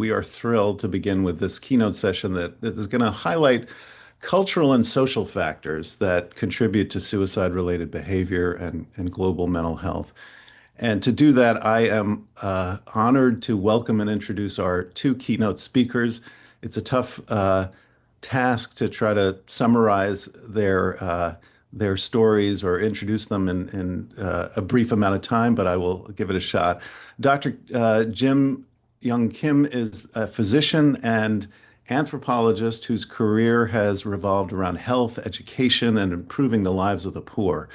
We are thrilled to begin with this keynote session that is going to highlight cultural and social factors that contribute to suicide-related behavior and global mental health. And to do that, I am honored to welcome and introduce our two keynote speakers. It's a tough task to try to summarize their stories or introduce them in a brief amount of time, but I will give it a shot. Dr. Jim Yong Kim is a physician and anthropologist whose career has revolved around health, education, and improving the lives of the poor.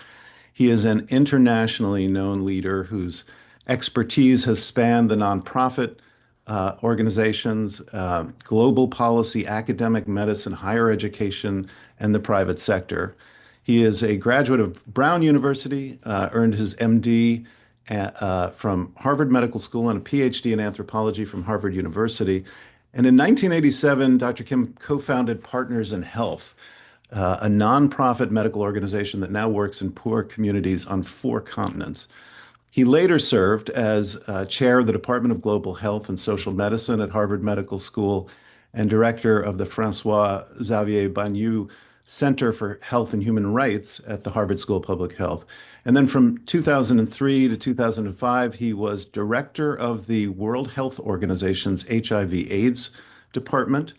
He is an internationally known leader whose expertise has spanned the nonprofit organizations, global policy, academic medicine, higher education, and the private sector. He is a graduate of Brown University, earned his MD from Harvard Medical School and a PhD in anthropology from Harvard University. And in 1987, Dr. Kim co-founded Partners in Health, a nonprofit medical organization that now works in poor communities on 4 continents. He later served as chair of the Department of Global Health and Social Medicine at Harvard Medical School and director of the Francois Xavier Bagnoud Center for Health and Human Rights at the Harvard School of Public Health. And then from 2003 to 2005, he was director of the World Health Organization's HIV/AIDS department,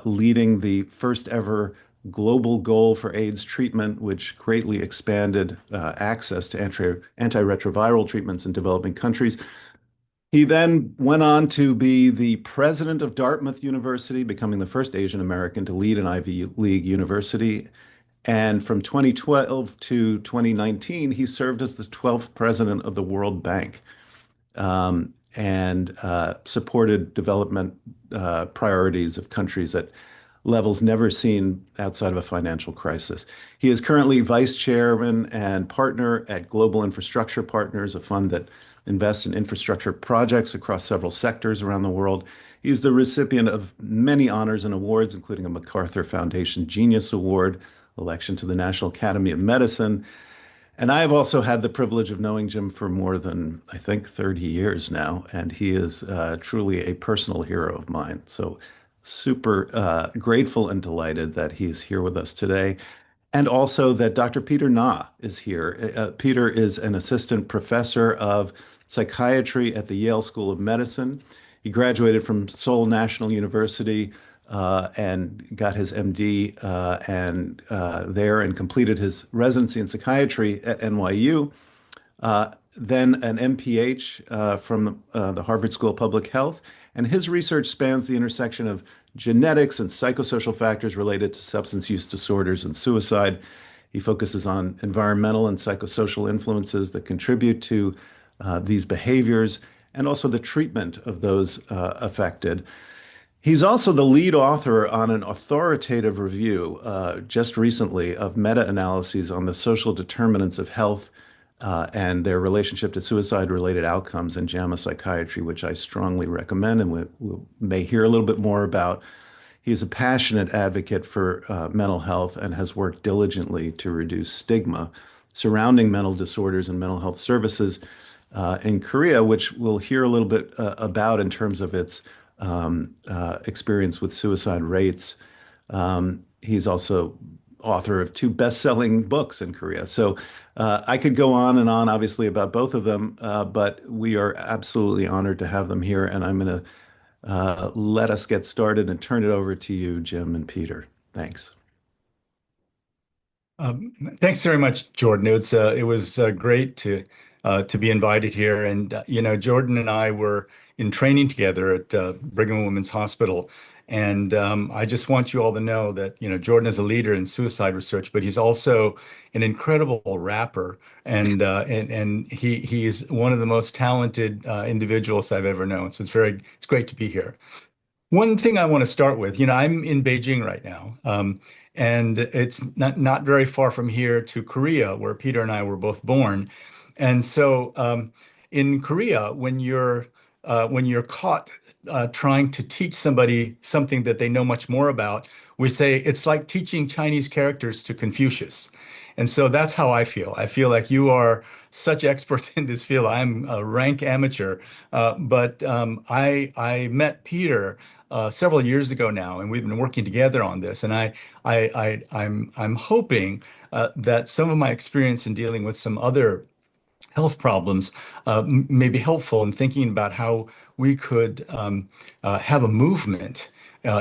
leading the first ever global goal for AIDS treatment, which greatly expanded access to antiretroviral treatments in developing countries. He then went on to be the president of Dartmouth University, becoming the first Asian American to lead an Ivy League university. And from 2012 to 2019, he served as the 12th president of the World Bank, and supported development priorities of countries at levels never seen outside of a financial crisis. He is currently vice chairman and partner at Global Infrastructure Partners, a fund that invests in infrastructure projects across several sectors around the world. He's the recipient of many honors and awards, including a MacArthur Foundation Genius Award, election to the National Academy of Medicine. And I have also had the privilege of knowing Jim for more than, I think, 30 years now, and he is truly a personal hero of mine. So super grateful and delighted that he's here with us today. And also that Dr. Peter Na is here. Peter is an assistant professor of psychiatry at the Yale School of Medicine. He graduated from Seoul National University and got his MD there and completed his residency in psychiatry at NYU. Then an MPH from the Harvard School of Public Health. And his research spans the intersection of genetics and psychosocial factors related to substance use disorders and suicide. He focuses on environmental and psychosocial influences that contribute to these behaviors and also the treatment of those affected. He's also the lead author on an authoritative review just recently of meta-analyses on the social determinants of health and their relationship to suicide-related outcomes in JAMA Psychiatry, which I strongly recommend and we may hear a little bit more about. He is a passionate advocate for mental health and has worked diligently to reduce stigma surrounding mental disorders and mental health services in Korea, which we'll hear a little bit about in terms of its experience with suicide rates. He's also author of 2 best-selling books in Korea. So I could go on and on, obviously, about both of them, but we are absolutely honored to have them here. And I'm going to let us get started and turn it over to you, Jim and Peter. Thanks. Thanks very much, Jordan. It was great to be invited here. And Jordan and I were in training together at Brigham and Women's Hospital. And I just want you all to know that Jordan is a leader in suicide research, but he's also an incredible rapper, and he is one of the most talented individuals I've ever known. So it's great to be here. One thing I want to start with, I'm in Beijing right now, and it's not very far from here to Korea, where Peter and I were both born. And so in Korea, when you're when you're caught trying to teach somebody something that they know much more about, we say it's like teaching Chinese characters to Confucius. And so that's how I feel. I feel like you are such experts in this field. I'm a rank amateur, but I met Peter several years ago now, and we've been working together on this. And I'm hoping that some of my experience in dealing with some other health problems may be helpful in thinking about how we could have a movement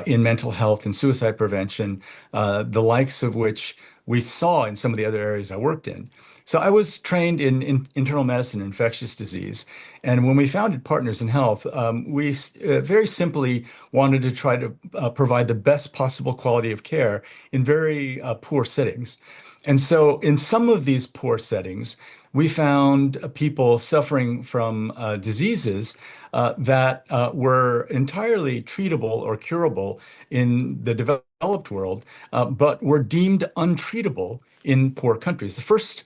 in mental health and suicide prevention, the likes of which we saw in some of the other areas I worked in. So I was trained in internal medicine and infectious disease. And when we founded Partners in Health, we very simply wanted to try to provide the best possible quality of care in very poor settings. And so in some of these poor settings, we found people suffering from diseases that were entirely treatable or curable in the developed world, but were deemed untreatable in poor countries. The first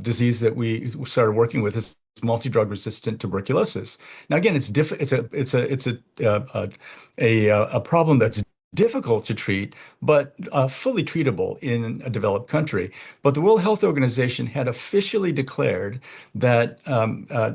disease that we started working with is multi-drug resistant tuberculosis. Now, again, it's a problem that's difficult to treat, but fully treatable in a developed country. But the World Health Organization had officially declared that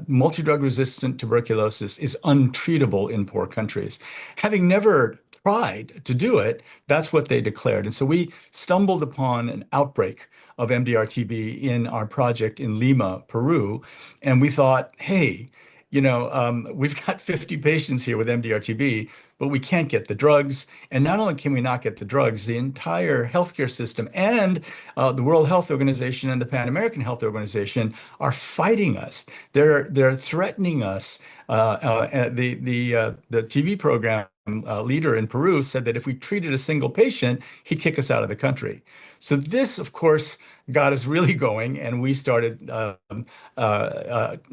multi-drug resistant tuberculosis is untreatable in poor countries. Having never tried to do it, that's what they declared. And so we stumbled upon an outbreak of MDR-TB in our project in Lima, Peru, and we thought, hey, we've got 50 patients here with MDR-TB, but we can't get the drugs. And not only can we not get the drugs, the entire healthcare system and the World Health Organization and the Pan American Health Organization are fighting us. They're threatening us. The TB program leader in Peru said that if we treated a single patient, he'd kick us out of the country. So this, of course, got us really going, and we started trying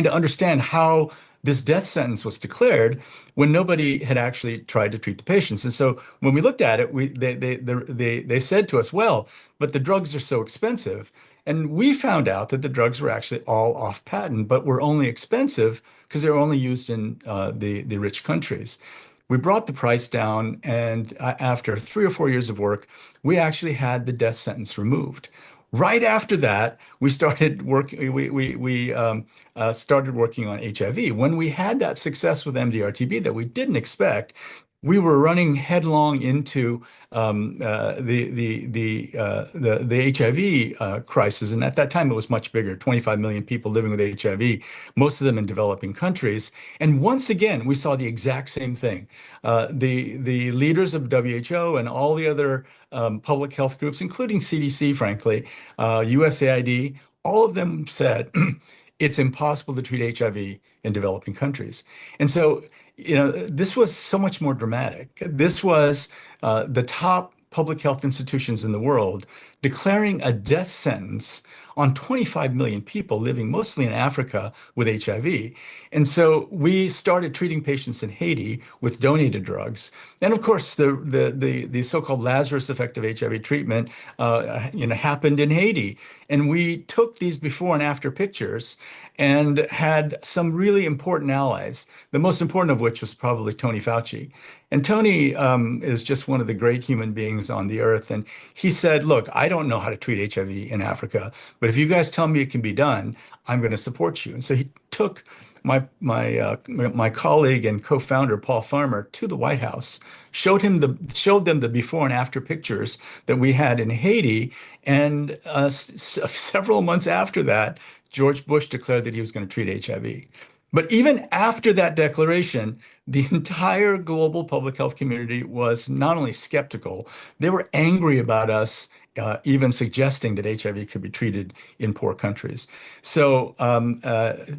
to understand how this death sentence was declared when nobody had actually tried to treat the patients. And so when we looked at it, they said to us, well, but the drugs are so expensive. And we found out that the drugs were actually all off patent, but were only expensive because they were only used in the rich countries. We brought the price down, and after 3 or 4 years of work, we actually had the death sentence removed. Right after that, we started working. We started working on HIV. When we had that success with MDR-TB that we didn't expect, we were running headlong into the HIV crisis, and at that time it was much bigger. 25 million people living with HIV, most of them in developing countries. And once again, we saw the exact same thing. The leaders of WHO and all the other public health groups, including CDC, frankly, USAID, all of them said it's impossible to treat HIV in developing countries. And so, this was so much more dramatic. This was the top public health institutions in the world declaring a death sentence on 25 million people living mostly in Africa with HIV. And so we started treating patients in Haiti with donated drugs. And of course, the so-called Lazarus effect of HIV treatment, happened in Haiti. And we took these before and after pictures and had some really important allies, the most important of which was probably Tony Fauci. And Tony is just one of the great human beings on the earth. And he said, look, I don't know how to treat HIV in Africa, but if you guys tell me it can be done, I'm going to support you. And so he took my colleague and co-founder Paul Farmer to the White House, showed them the before and after pictures that we had in Haiti, and several months after that, George Bush declared that he was going to treat HIV. But even after that declaration, the entire global public health community was not only skeptical, they were angry about us even suggesting that HIV could be treated in poor countries. So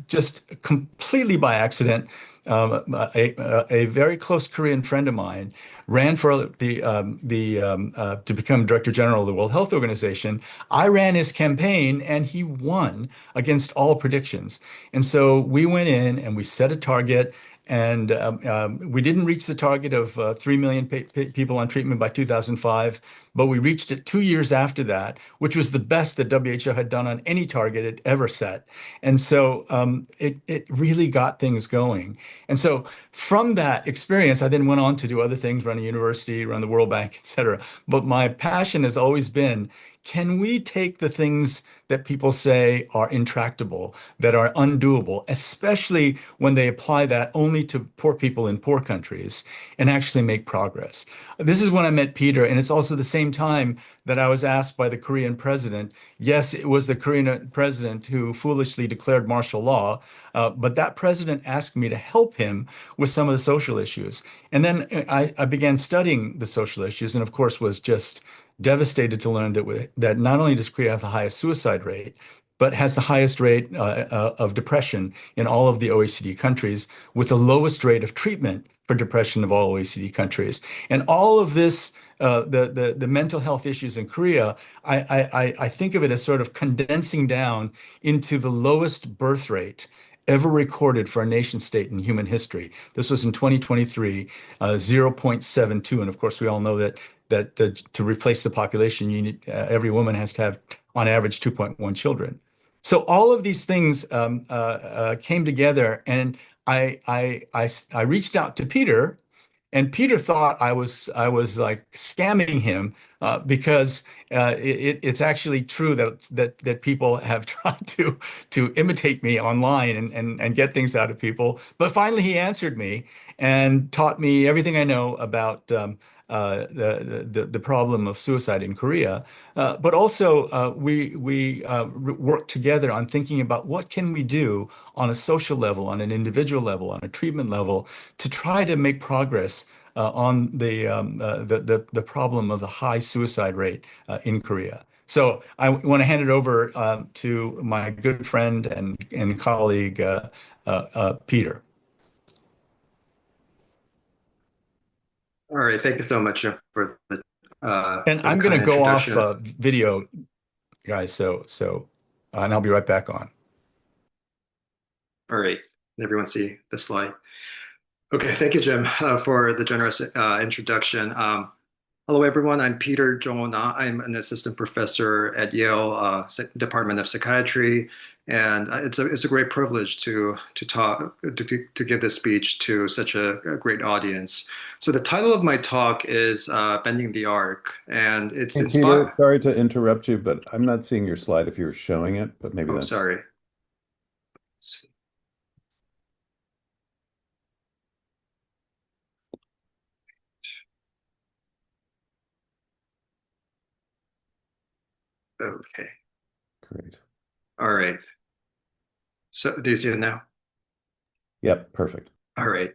just completely by accident, a very close Korean friend of mine ran for to become Director General of the World Health Organization. I ran his campaign, and he won against all predictions. And so we went in and we set a target. And we didn't reach the target of 3 million people on treatment by 2005, but we reached it 2 years after that, which was the best that WHO had done on any target it ever set. And so it really got things going. And so from that experience, I then went on to do other things, run a university, run the World Bank, et cetera. But my passion has always been, can we take the things that people say are intractable, that are undoable, especially when they apply that only to poor people in poor countries, and actually make progress? This is when I met Peter, and it's also the same time that I was asked by the Korean president. Yes, it was the Korean president who foolishly declared martial law, but that president asked me to help him with some of the social issues. And then I began studying the social issues, and of course was just devastated to learn that not only does Korea have the highest suicide rate, but has the highest rate of depression in all of the OECD countries, with the lowest rate of treatment for depression of all OECD countries. And all of this, the mental health issues in Korea, I think of it as sort of condensing down into the lowest birth rate ever recorded for a nation state in human history. This was in 2023, 0.72. And of course, we all know that to replace the population, you need, every woman has to have, on average, 2.1 children. So all of these things came together, and I reached out to Peter, and Peter thought I was like scamming him because it's actually true that people have tried to imitate me online and get things out of people. But finally, he answered me and taught me everything I know about the problem of suicide in Korea. But also, we worked together on thinking about what can we do on a social level, on an individual level, on a treatment level, to try to make progress on the problem of the high suicide rate in Korea. So I want to hand it over to my good friend and colleague, Peter. All right, thank you so much, Jeff, And for the I'm going to kind go off introduction. video, guys. And I'll be right back on. All right, everyone see the slide. Okay, thank you, Jim, for the generous introduction. Hello, everyone. I'm Peter Jongho. I'm an assistant professor at Yale Department of Psychiatry, and it's a great privilege to talk to give this speech to such a great audience. So the title of my talk is "Bending the Arc," and it's Hey, Peter, inspired. sorry to interrupt you, but I'm not seeing your slide if you're showing it, but maybe Oh, that's sorry. Okay. great. All right. So do you see it now? Yep, perfect. All right.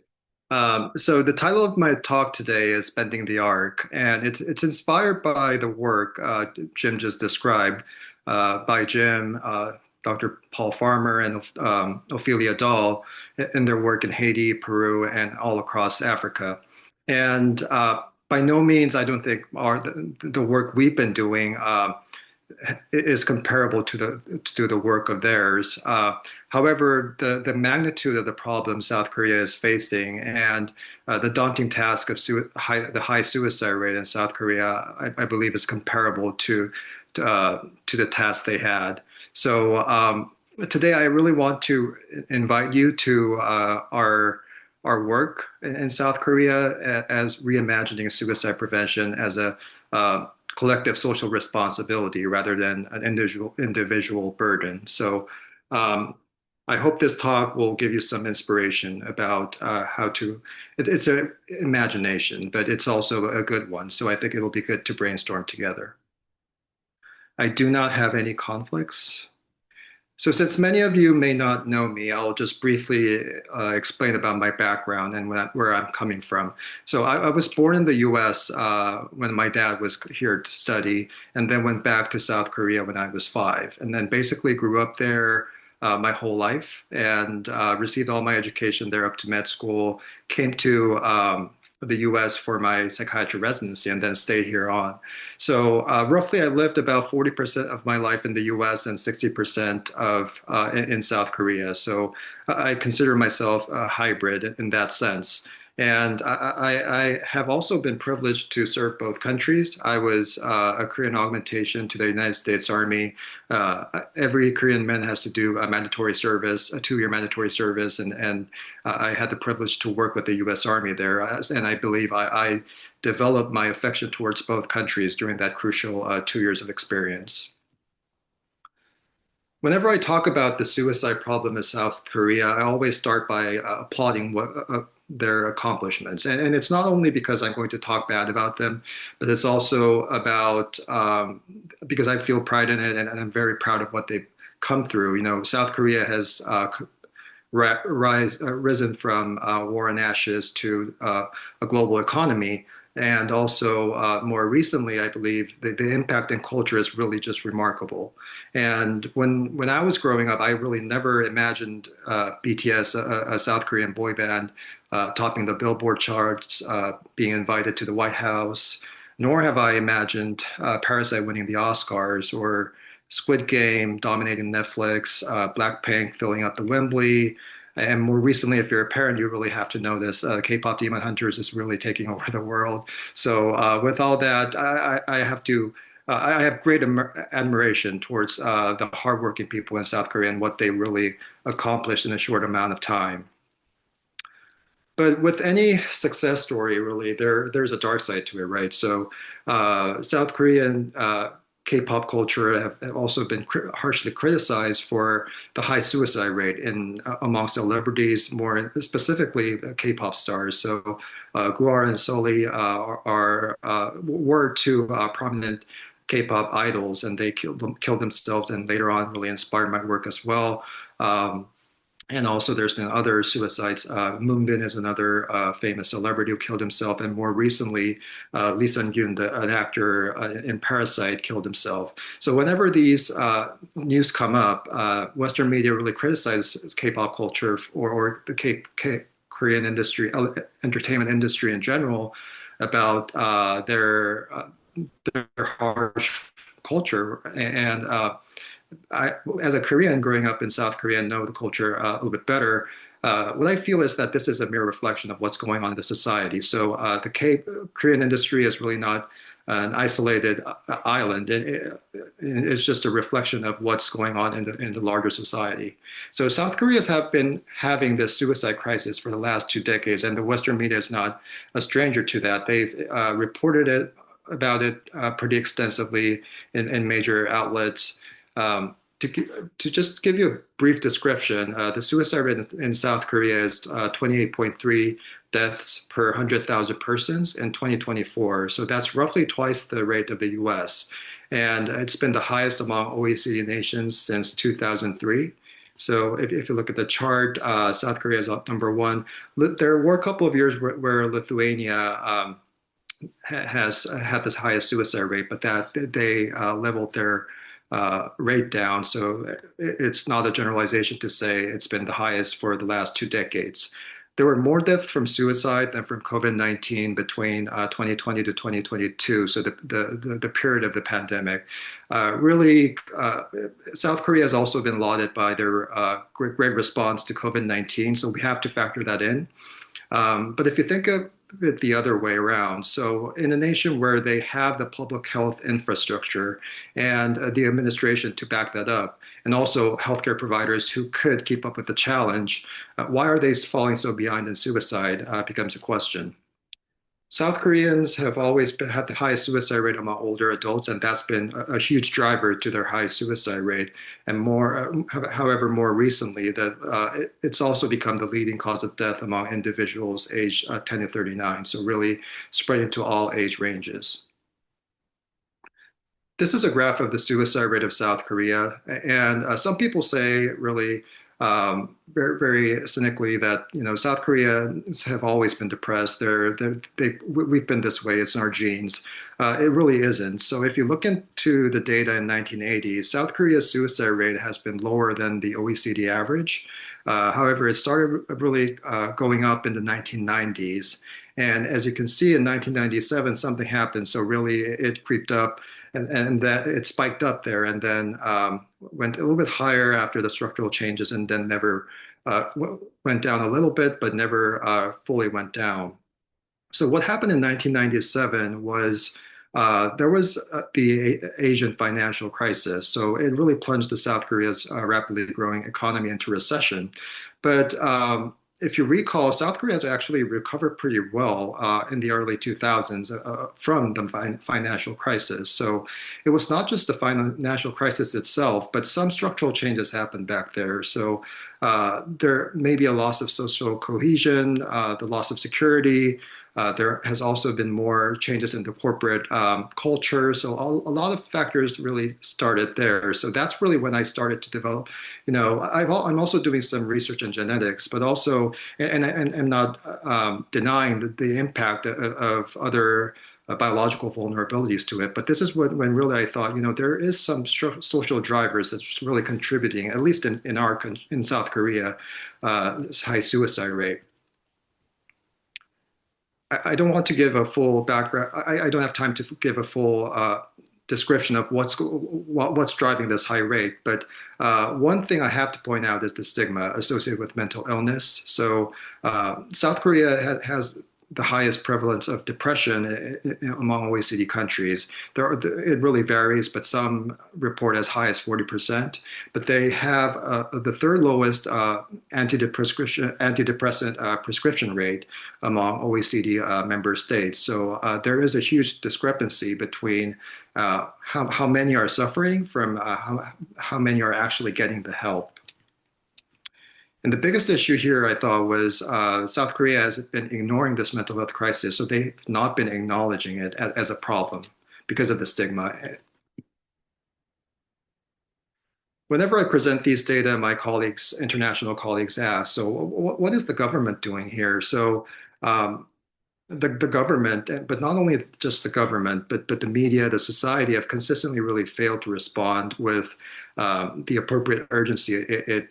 So the title of my talk today is "Bending the Arc," and it's inspired by the work Jim just described by Jim, Dr. Paul Farmer, and Ophelia Dahl in their work in Haiti, Peru, and all across Africa. And by no means, I don't think the work we've been doing is comparable to the work of theirs. However, the magnitude of the problem South Korea is facing and the daunting task of the high suicide rate in South Korea, I believe, is comparable to the task they had. So today, I really want to invite you to our work in South Korea as reimagining suicide prevention as a collective social responsibility rather than an individual burden. So I hope this talk will give you some inspiration about how to. It's an imagination, but it's also a good one. So I think it'll be good to brainstorm together. I do not have any conflicts. So, since many of you may not know me, I'll just briefly explain about my background and where I'm coming from. So, I was born in the US when my dad was here to study, and then went back to South Korea when I was 5, and then basically grew up there my whole life and received all my education there up to med school, came to the US for my psychiatry residency, and then stayed here on. So roughly, I lived about 40% of my life in the U.S. and 60% in South Korea. So I consider myself a hybrid in that sense. And I have also been privileged to serve both countries. I was a Korean augmentation to the United States Army. Every Korean man has to do a mandatory service, a 2-year mandatory service, and I had the privilege to work with the U.S. Army there. And I believe I developed my affection towards both countries during that crucial 2 years of experience. Whenever I talk about the suicide problem in South Korea, I always start by applauding their accomplishments. And it's not only because I'm going to talk bad about them, but it's also about because I feel pride in it and I'm very proud of what they've come through. You know, South Korea has risen from war and ashes to a global economy. And also, more recently, I believe the impact in culture is really just remarkable. And when I was growing up, I really never imagined BTS, a South Korean boy band, topping the Billboard charts, being invited to the White House, nor have I imagined Parasite winning the Oscars or Squid Game dominating Netflix, Blackpink filling up the Wembley. And more recently, if you're a parent, you really have to know this. K-pop Demon Hunters is really taking over the world. So with all that, I have great admiration towards the hardworking people in South Korea and what they really accomplished in a short amount of time. But with any success story, really, there's a dark side to it, right? So South Korean K-pop culture have also been harshly criticized for the high suicide rate among celebrities, more specifically K-pop stars. So Guar and Soli were two prominent K-pop idols, and they killed themselves, and later on really inspired my work as well. And also, there's been other suicides. Moonbin is another famous celebrity who killed himself, and more recently, Lee Sun-gyun, an actor in Parasite, killed himself. So whenever these news come up, Western media really criticizes K-pop culture or the Korean industry, entertainment industry in general, about their harsh culture and as a Korean growing up in South Korea and know the culture a little bit better, what I feel is that this is a mere reflection of what's going on in the society. So the Korean industry is really not an isolated island. It's just a reflection of what's going on in the larger society. So South Koreans have been having this suicide crisis for the last 2 decades, and the Western media is not a stranger to that. They've reported about it pretty extensively in major outlets. To just give you a brief description, the suicide rate in South Korea is 28.3 deaths per 100,000 persons in 2024. So that's roughly twice the rate of the US. And it's been the highest among OECD nations since 2003. So if you look at the chart, South Korea is up #1. There were a couple of years where Lithuania has had this highest suicide rate, but that they leveled their rate down. So it's not a generalization to say it's been the highest for the last 2 decades. There were more deaths from suicide than from COVID-19 between 2020 to 2022, so the period of the pandemic. Really, South Korea has also been lauded by their great response to COVID-19, so we have to factor that in. But if you think of it the other way around, so in a nation where they have the public health infrastructure and the administration to back that up, and also healthcare providers who could keep up with the challenge, why are they falling so behind in suicide becomes a question. South Koreans have always had the highest suicide rate among older adults, and that's been a huge driver to their high suicide rate. And however, more recently, it's also become the leading cause of death among individuals aged 10 to 39. So really spreading to all age ranges. This is a graph of the suicide rate of South Korea, and some people say really very, very cynically that South Koreans have always been depressed. We've been this way. It's in our genes. It really isn't. So if you look into the data in 1980, South Korea's suicide rate has been lower than the OECD average. However, it started really going up in the 1990s. And as you can see, in 1997, something happened. So really, it creeped up. And that it spiked up there and then went a little bit higher after the structural changes and then never went down a little bit, but never fully went down. So what happened in 1997 was there was the Asian financial crisis. So it really plunged the South Korea's rapidly growing economy into recession. But if you recall, South Korea has actually recovered pretty well in the early 2000s from the financial crisis. So it was not just the financial crisis itself, but some structural changes happened back there. So there may be a loss of social cohesion, the loss of security. There has also been more changes in the corporate culture. So a lot of factors really started there. So that's really when I started to develop, I'm also doing some research in genetics, but also, and I'm not denying the impact of other biological vulnerabilities to it. But this is when really I thought, there is some social drivers that's really contributing, at least in South Korea, this high suicide rate. I don't want to give a full background. I don't have time to give a full description of what's driving this high rate. But one thing I have to point out is the stigma associated with mental illness. So South Korea has the highest prevalence of depression among OECD countries. It really varies, but some report as high as 40%. But they have the third lowest antidepressant prescription rate among OECD member states. So there is a huge discrepancy between how many are suffering from how many are actually getting the help. And the biggest issue here, I thought, was South Korea has been ignoring this mental health crisis. So they've not been acknowledging it as a problem because of the stigma. Whenever I present these data, my colleagues, international colleagues, ask, so what is the government doing here? So the government, but not only just the government, but the media, the society have consistently really failed to respond with the appropriate urgency it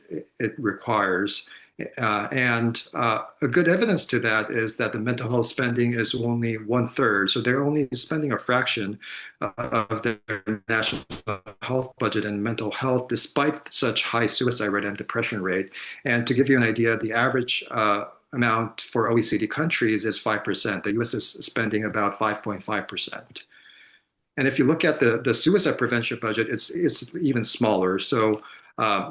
requires. And a good evidence to that is that the mental health spending is only 1/3. So they're only spending a fraction of their national health budget and mental health, despite such high suicide rate and depression rate. And to give you an idea, the average amount for OECD countries is 5%. The US is spending about 5.5%. And if you look at the suicide prevention budget, it's even smaller. So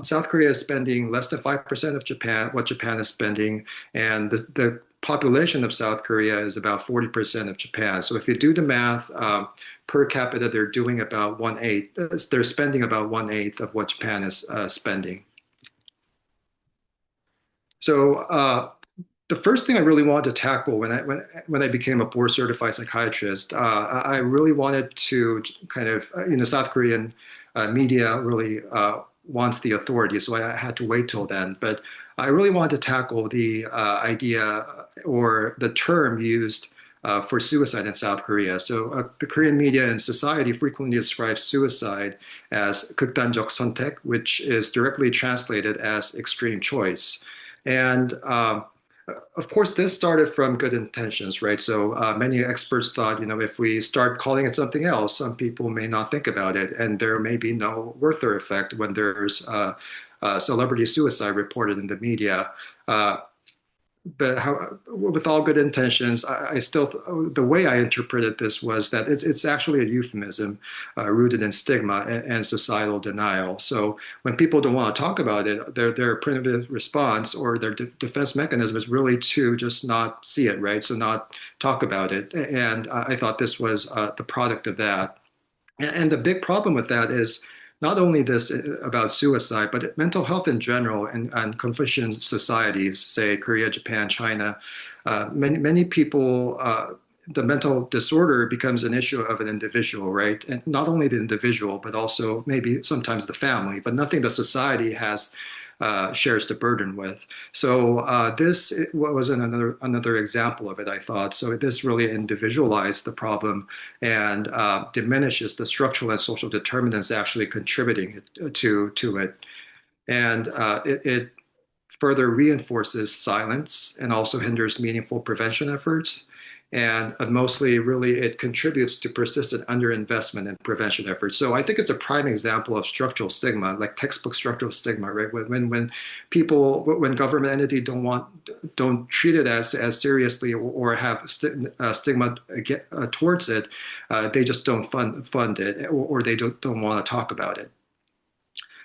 South Korea is spending less than 5% of what Japan is spending, and the population of South Korea is about 40% of Japan. So if you do the math, per capita, they're doing about 1/8. They're spending about 1/8 of what Japan is spending. So the first thing I really wanted to tackle when I became a board certified psychiatrist, I really wanted to kind of, South Korean media really wants the authority, so I had to wait till then. But I really wanted to tackle the idea or the term used for suicide in South Korea. So the Korean media and society frequently describe suicide as 극단적 선택, which is directly translated as extreme choice. And of course, this started from good intentions, right? So many experts thought, if we start calling it something else, some people may not think about it, and there may be no worth or effect when there's celebrity suicide reported in the media. But with all good intentions, I still, the way I interpreted this was that it's actually a euphemism rooted in stigma and societal denial. So when people don't want to talk about it, their primitive response or their defense mechanism is really to just not see it, right? So not talk about it. And I thought this was the product of that. And the big problem with that is not only this about suicide, but mental health in general and Confucian societies, say Korea, Japan, China, many people, the mental disorder becomes an issue of an individual, right? And not only the individual, but also maybe sometimes the family, but nothing the society has shares the burden with. So this was another example of it, I thought. So this really individualized the problem and diminishes the structural and social determinants actually contributing to it. And it further reinforces silence and also hinders meaningful prevention efforts. And mostly, really, it contributes to persistent underinvestment in prevention efforts. So I think it's a prime example of structural stigma, like textbook structural stigma, right? When people, when government entity don't treat it as seriously or have stigma towards it, they just don't fund it, or they don't want to talk about it.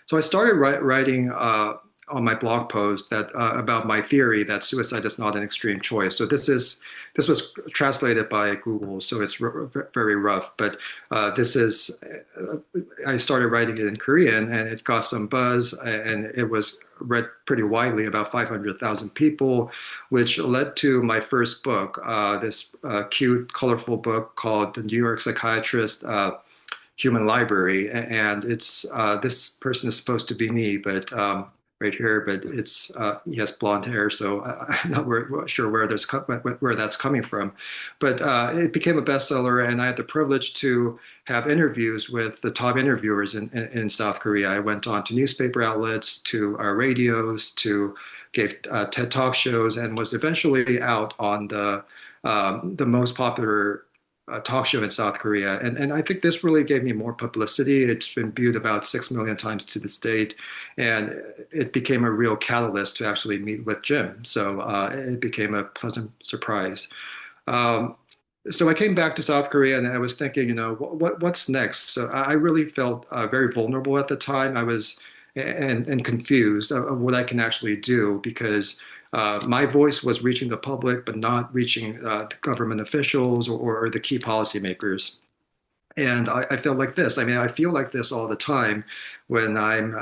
So I started writing on my blog post that about my theory that suicide is not an extreme choice. So this was translated by Google, so it's very rough. But I started writing it in Korean, and it got some buzz, and it was read pretty widely, about 500,000 people, which led to my first book, this cute, colorful book called The New York Psychiatrist Human Library, and it's this person is supposed to be me, but right here, but it's he has blonde hair, so I'm not sure where that's coming from. But it became a bestseller, and I had the privilege to have interviews with the top interviewers in South Korea. I went on to newspaper outlets, to radios, to gave TED Talk shows, and was eventually out on the most popular talk show in South Korea. And I think this really gave me more publicity. It's been viewed about 6 million times to this date. And it became a real catalyst to actually meet with Jim. So it became a pleasant surprise. So I came back to South Korea and I was thinking, what's next? So I really felt very vulnerable at the time. I was and confused of what I can actually do, because my voice was reaching the public, but not reaching the government officials or the key policymakers. And I felt like this. I mean, I feel like this all the time when I'm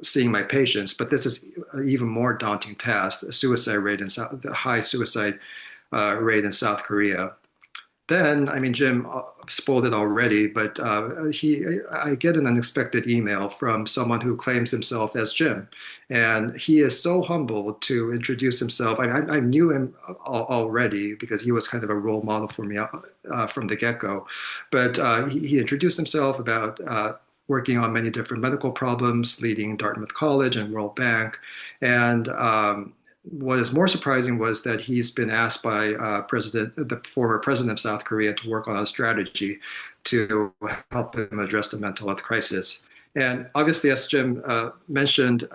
seeing my patients. But this is an even more daunting task: the suicide rate the high suicide rate in South Korea. Then, I mean, Jim spoiled it already, but I get an unexpected email from someone who claims himself as Jim. And he is so humble to introduce himself. I knew him already because he was kind of a role model for me from the get-go. But he introduced himself about working on many different medical problems, leading Dartmouth College and World Bank. And what is more surprising was that he's been asked by the former president of South Korea, to work on a strategy to help him address the mental health crisis. And obviously, as Jim mentioned,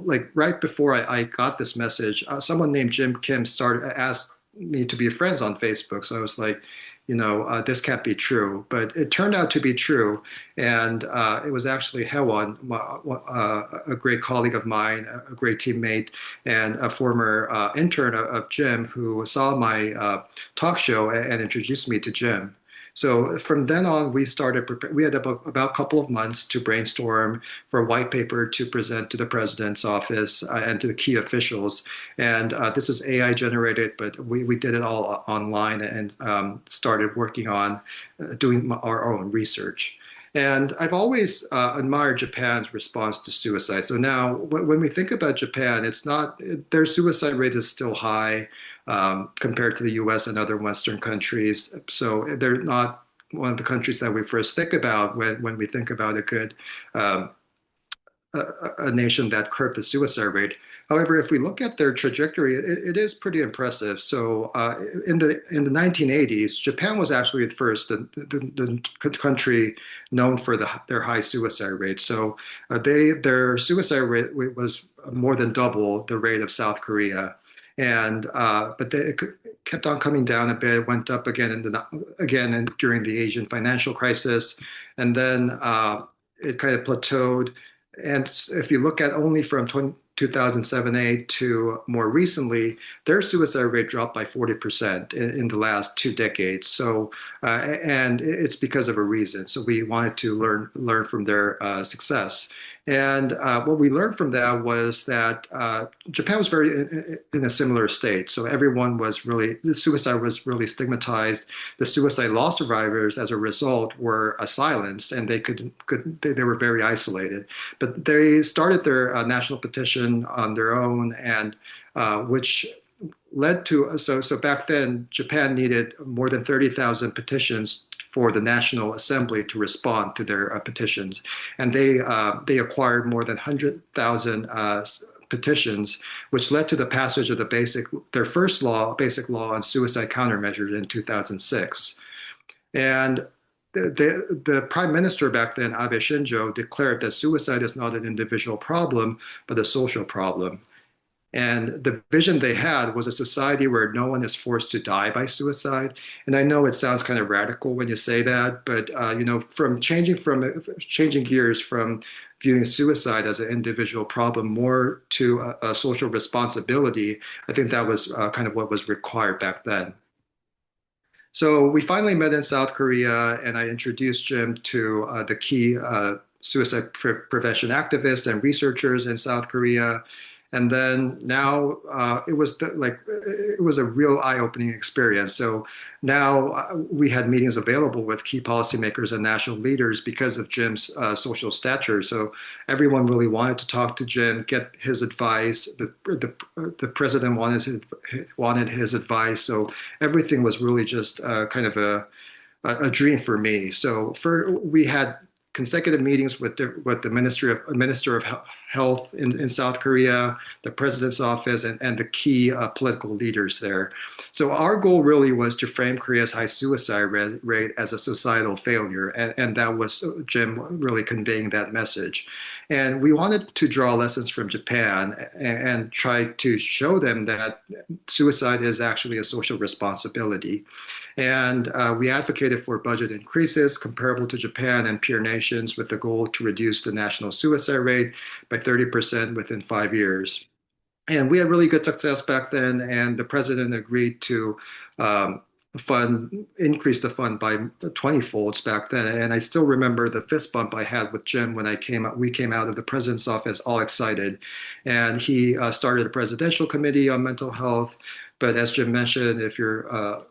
like right before I got this message, someone named Jim Kim asked me to be friends on Facebook. So I was like, this can't be true. But it turned out to be true. And it was actually Hewon, a great colleague of mine, a great teammate, and a former intern of Jim, who saw my talk show and introduced me to Jim. So from then on, we had about a couple of months to brainstorm for a white paper to present to the president's office and to the key officials. And this is AI generated, but we did it all online and started working on doing our own research. And I've always admired Japan's response to suicide. So now when we think about Japan, their suicide rate is still high compared to the US and other Western countries. So they're not one of the countries that we first think about when we think about a nation that curbed the suicide rate. However, if we look at their trajectory, it is pretty impressive. So in the 1980s, Japan was actually at first the country known for their high suicide rate. So their suicide rate was more than double the rate of South Korea. And but it kept on coming down a bit, went up again during the Asian financial crisis, and then it kind of plateaued. And if you look at only from 2007-8 to more recently, their suicide rate dropped by 40% in the last 2 decades. So, and it's because of a reason. So we wanted to learn from their success. And what we learned from that was that Japan was very in a similar state. So the suicide was really stigmatized. The suicide law survivors, as a result, were silenced, and they were very isolated. But they started their national petition on their own, and which led to so back then Japan needed more than 30,000 petitions for the National Assembly to respond to their petitions, and they acquired more than 100,000 petitions, which led to the passage of their first basic law on suicide countermeasures in 2006. And the prime minister back then, Abe Shinzo, declared that suicide is not an individual problem, but a social problem. And the vision they had was a society where no one is forced to die by suicide. And I know it sounds kind of radical when you say that, but from changing gears from viewing suicide as an individual problem more to a social responsibility, I think that was kind of what was required back then. So we finally met in South Korea, and I introduced Jim to the key suicide prevention activists and researchers in South Korea. And then now it was a real eye-opening experience. So now we had meetings available with key policymakers and national leaders because of Jim's social stature. So everyone really wanted to talk to Jim, get his advice. The president wanted his advice. So everything was really just kind of a dream for me. So we had consecutive meetings with the Minister of Health in South Korea, the president's office, and the key political leaders there. So our goal really was to frame Korea's high suicide rate as a societal failure, and that was Jim really conveying that message. And we wanted to draw lessons from Japan and try to show them that suicide is actually a social responsibility. And we advocated for budget increases comparable to Japan and peer nations with the goal to reduce the national suicide rate by 30% within 5 years. And we had really good success back then, and the president agreed to increase the fund by 20 folds back then. And I still remember the fist bump I had with Jim when we came out of the president's office all excited. And he started a presidential committee on mental health. But as Jim mentioned, if you're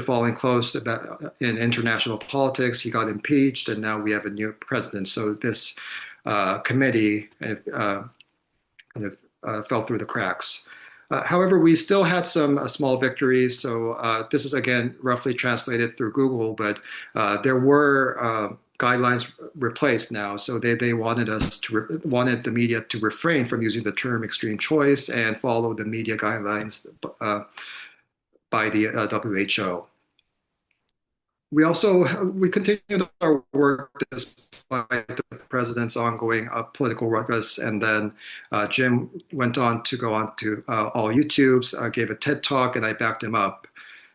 following close in international politics, he got impeached, and now we have a new president. So this committee fell through the cracks. However, we still had some small victories. So this is, again, roughly translated through Google, but there were guidelines replaced now. So they wanted the media to refrain from using the term extreme choice and follow the media guidelines by the WHO. We continued our work despite the president's ongoing political ruckus, and then Jim went on to all YouTubes, gave a TED Talk, and I backed him up.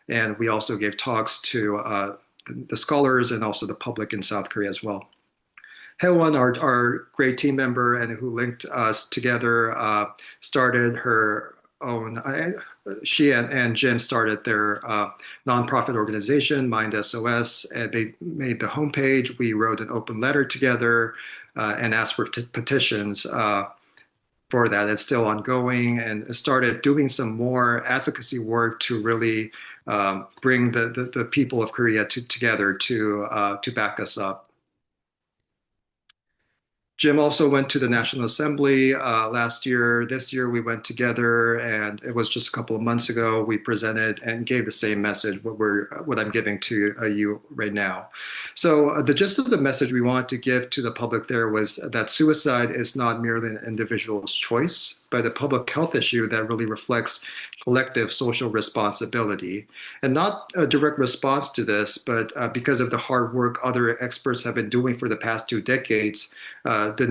And we also gave talks to the scholars and also the public in South Korea as well. Haewon, our great team member and who linked us together, started her own. She and Jim started their nonprofit organization, Mind SOS, and they made the homepage. We wrote an open letter together and asked for petitions for that. It's still ongoing, and started doing some more advocacy work to really bring the people of Korea together to back us up. Jim also went to the National Assembly last year. This year we went together, and it was just a couple of months ago. We presented and gave the same message, what I'm giving to you right now. So the gist of the message we wanted to give to the public there was that suicide is not merely an individual's choice, but a public health issue that really reflects collective social responsibility. And not a direct response to this, but because of the hard work other experts have been doing for the past 2 decades, the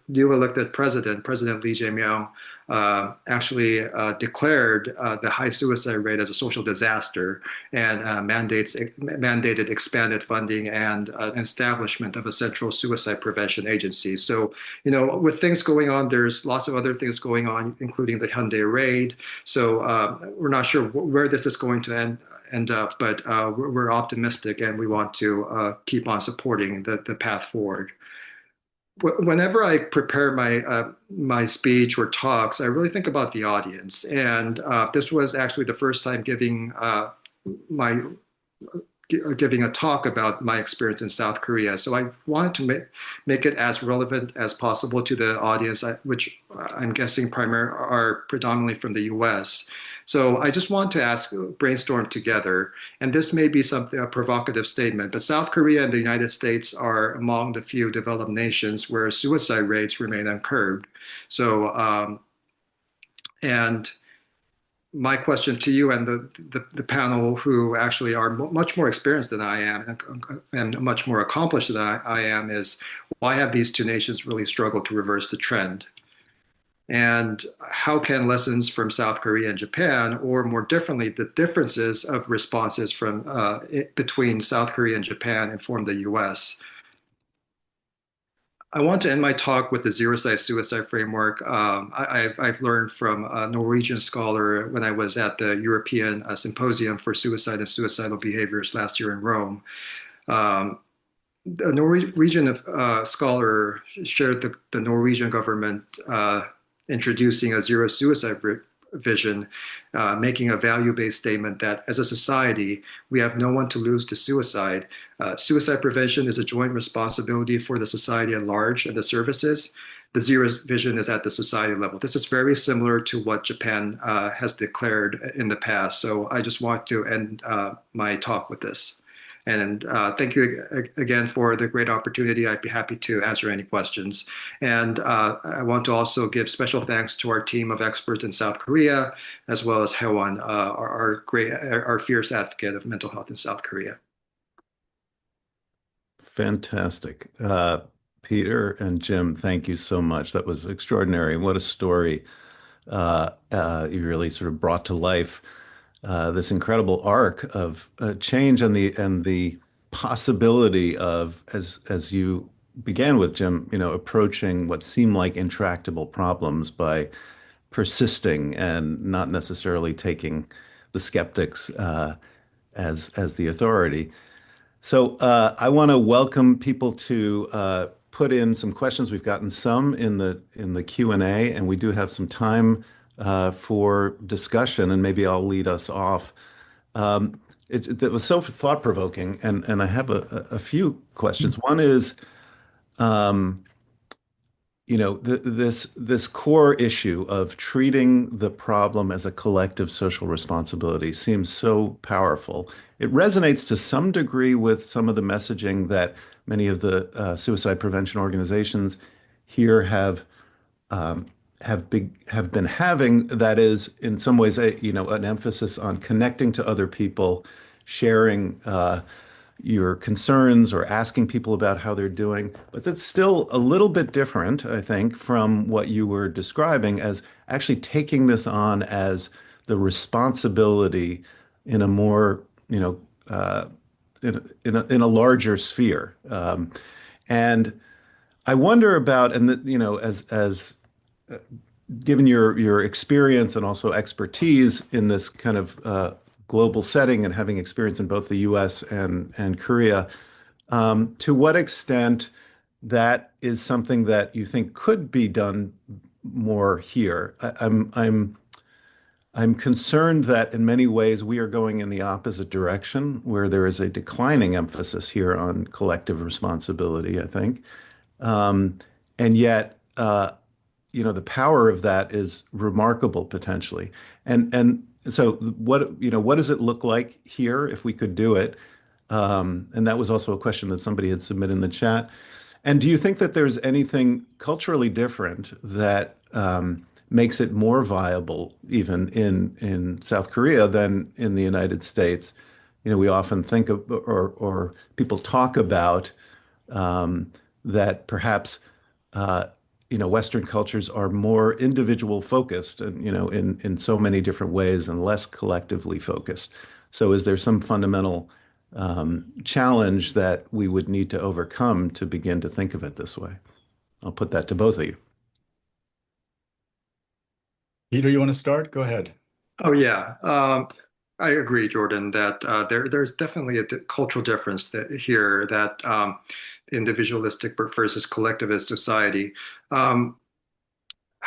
new elected president, President Lee Jae-myung, actually declared the high suicide rate as a social disaster and mandated expanded funding and establishment of a central suicide prevention agency. So, with things going on, there's lots of other things going on, including the Hyundai raid. So we're not sure where this is going to end up, but we're optimistic, and we want to keep on supporting the path forward. Whenever I prepare my speech or talks, I really think about the audience. And this was actually the first time giving my giving a talk about my experience in South Korea. So I wanted to make it as relevant as possible to the audience, which I'm guessing are predominantly from the US. So I just want to brainstorm together, and this may be a provocative statement, but South Korea and the United States are among the few developed nations where suicide rates remain uncurbed. So, and my question to you and the panel, who actually are much more experienced than I am and much more accomplished than I am, is why have these two nations really struggled to reverse the trend? And how can lessons from South Korea and Japan, or more differently, the differences of responses between South Korea and Japan, inform the US? I want to end my talk with the zero-site suicide framework. I've learned from a Norwegian scholar when I was at the European Symposium for Suicide and Suicidal Behaviors last year in Rome. The Norwegian scholar shared the Norwegian government introducing a zero suicide vision, making a value-based statement that as a society, we have no one to lose to suicide. Suicide prevention is a joint responsibility for the society at large and the services. The zero vision is at the society level. This is very similar to what Japan has declared in the past. So I just want to end my talk with this. And thank you again for the great opportunity. I'd be happy to answer any questions. And I want to also give special thanks to our team of experts in South Korea, as well as Hewon, our fierce advocate of mental health in South Korea. Fantastic. Peter and Jim, thank you so much. That was extraordinary. What a story. You really sort of brought to life this incredible arc of change and the possibility of, as you began with, Jim, approaching what seem like intractable problems by persisting and not necessarily taking the skeptics as the authority. So I want to welcome people to put in some questions. We've gotten some in the Q&A, and we do have some time for discussion, and maybe I'll lead us off. It was so thought-provoking, and I have a few questions. One is, this core issue of treating the problem as a collective social responsibility seems so powerful. It resonates to some degree with some of the messaging that many of the suicide prevention organizations here have been having. That is, in some ways, an emphasis on connecting to other people, sharing your concerns or asking people about how they're doing. But that's still a little bit different, I think, from what you were describing as actually taking this on as the responsibility in a more, in a larger sphere. And I wonder about, and as given your experience and also expertise in this kind of global setting and having experience in both the U.S. and Korea, to what extent that is something that you think could be done more here? I'm concerned that in many ways we are going in the opposite direction, where there is a declining emphasis here on collective responsibility, I think. And yet, the power of that is remarkable potentially. And so what does it look like here if we could do it? And that was also a question that somebody had submitted in the chat. And do you think that there's anything culturally different that makes it more viable even in South Korea than in the United States? We often think of, or people talk about that perhaps Western cultures are more individual focused and, in so many different ways and less collectively focused. So is there some fundamental challenge that we would need to overcome to begin to think of it this way? I'll put that to both of you. Peter, you want to start? Go ahead. Oh, yeah. I agree, Jordan, that there's definitely a cultural difference here, that individualistic versus collectivist society.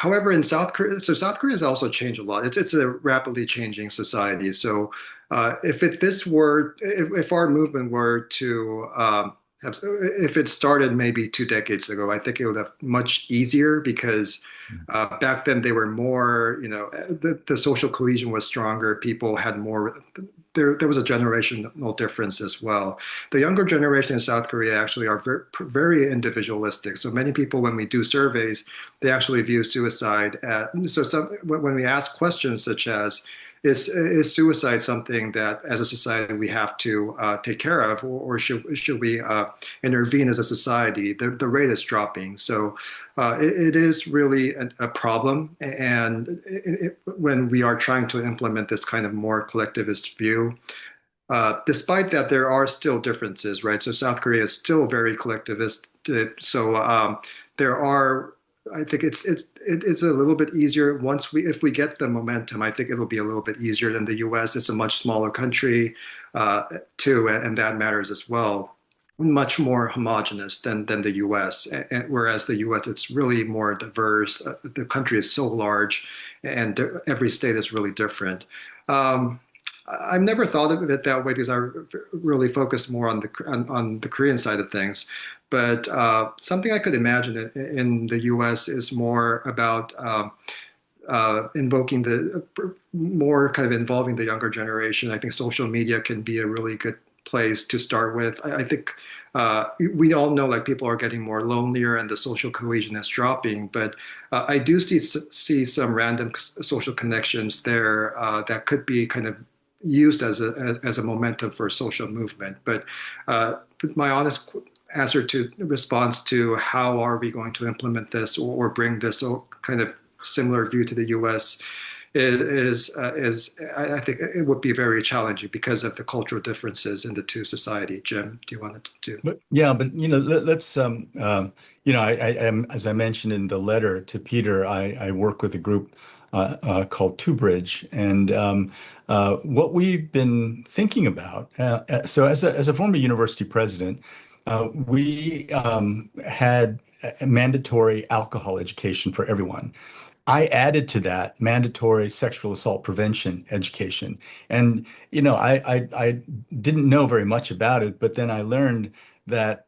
However, in South Korea, so South Korea has also changed a lot. It's a rapidly changing society. So if our movement were to if it started maybe 2 decades ago, I think it would have much easier because back then they were more, the social cohesion was stronger. People had more. There was a generational difference as well. The younger generation in South Korea actually are very individualistic. So many people, when we do surveys, they actually view suicide when we ask questions such as is suicide something that as a society we have to take care of, or should we intervene as a society, the rate is dropping. So it is really a problem, and when we are trying to implement this kind of more collectivist view, despite that, there are still differences, right? So South Korea is still very collectivist. So there are, I think it's a little bit easier if we get the momentum. I think it'll be a little bit easier than the U.S. It's a much smaller country too, and that matters as well. Much more homogenous than the U.S. Whereas the U.S. it's really more diverse. The country is so large, and every state is really different. Um, I've never thought of it that way because I really focus more on the Korean side of things. But something I could imagine in the U.S. is more about invoking the more kind of involving the younger generation. I think social media can be a really good place to start with. I think we all know like people are getting more lonelier and the social cohesion is dropping, but I do see some random social connections there that could be kind of used as a momentum for a social movement. But my honest answer to response to how are we going to implement this or bring this kind of similar view to the U.S. is I think it would be very challenging because of the cultural differences in the two society. Jim, do you want to do? But yeah, but let's I am, as I mentioned in the letter to Peter, I work with a group called Two Bridge, and what we've been thinking about. So as a former university president, we had a mandatory alcohol education for everyone. I added to that mandatory sexual assault prevention education. And, I didn't know very much about it, but then I learned that,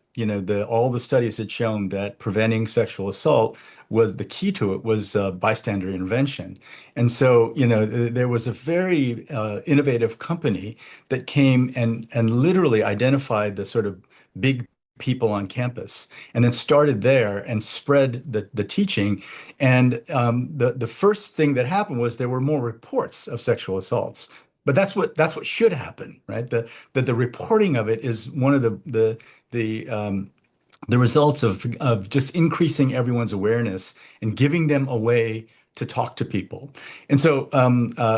all the studies had shown that preventing sexual assault was the key to it was bystander intervention. And so, there was a very innovative company that came and literally identified the sort of big people on campus and then started there and spread the teaching. And the first thing that happened was there were more reports of sexual assaults. But that's what should happen, right? That the reporting of it is one of the results of just increasing everyone's awareness and giving them a way to talk to people. And so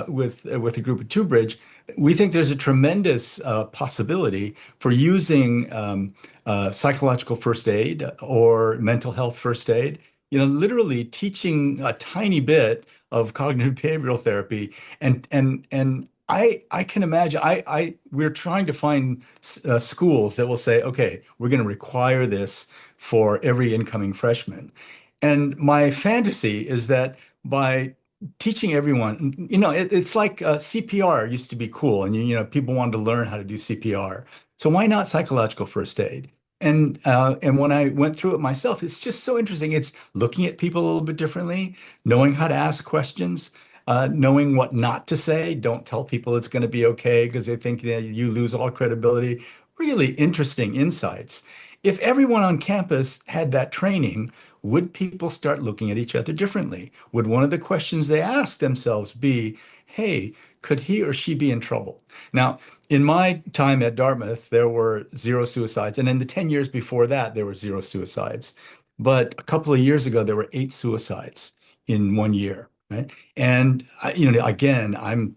with a group of Two Bridge, we think there's a tremendous possibility for using psychological first aid or mental health first aid. Literally teaching a tiny bit of cognitive behavioral therapy, and I can imagine. We're trying to find schools that will say, okay, we're going to require this for every incoming freshman. And my fantasy is that by teaching everyone, it's like CPR used to be cool, and people wanted to learn how to do CPR. So why not psychological first aid? And when I went through it myself, it's just so interesting. It's looking at people a little bit differently, knowing how to ask questions, knowing what not to say. Don't tell people it's going to be okay because they think that you lose all credibility. Really interesting insights. If everyone on campus had that training, would people start looking at each other differently? Would one of the questions they ask themselves be, hey, could he or she be in trouble? Now, in my time at Dartmouth, there were zero suicides. And in the 10 years before that, there were zero suicides. But a couple of years ago, there were 8 suicides in one year. Right. And, again, I'm,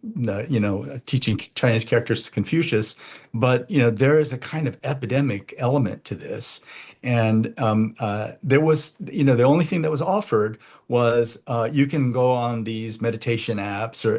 teaching Chinese characters to Confucius, but, there is a kind of epidemic element to this. And there was, the only thing that was offered was you can go on these meditation apps or,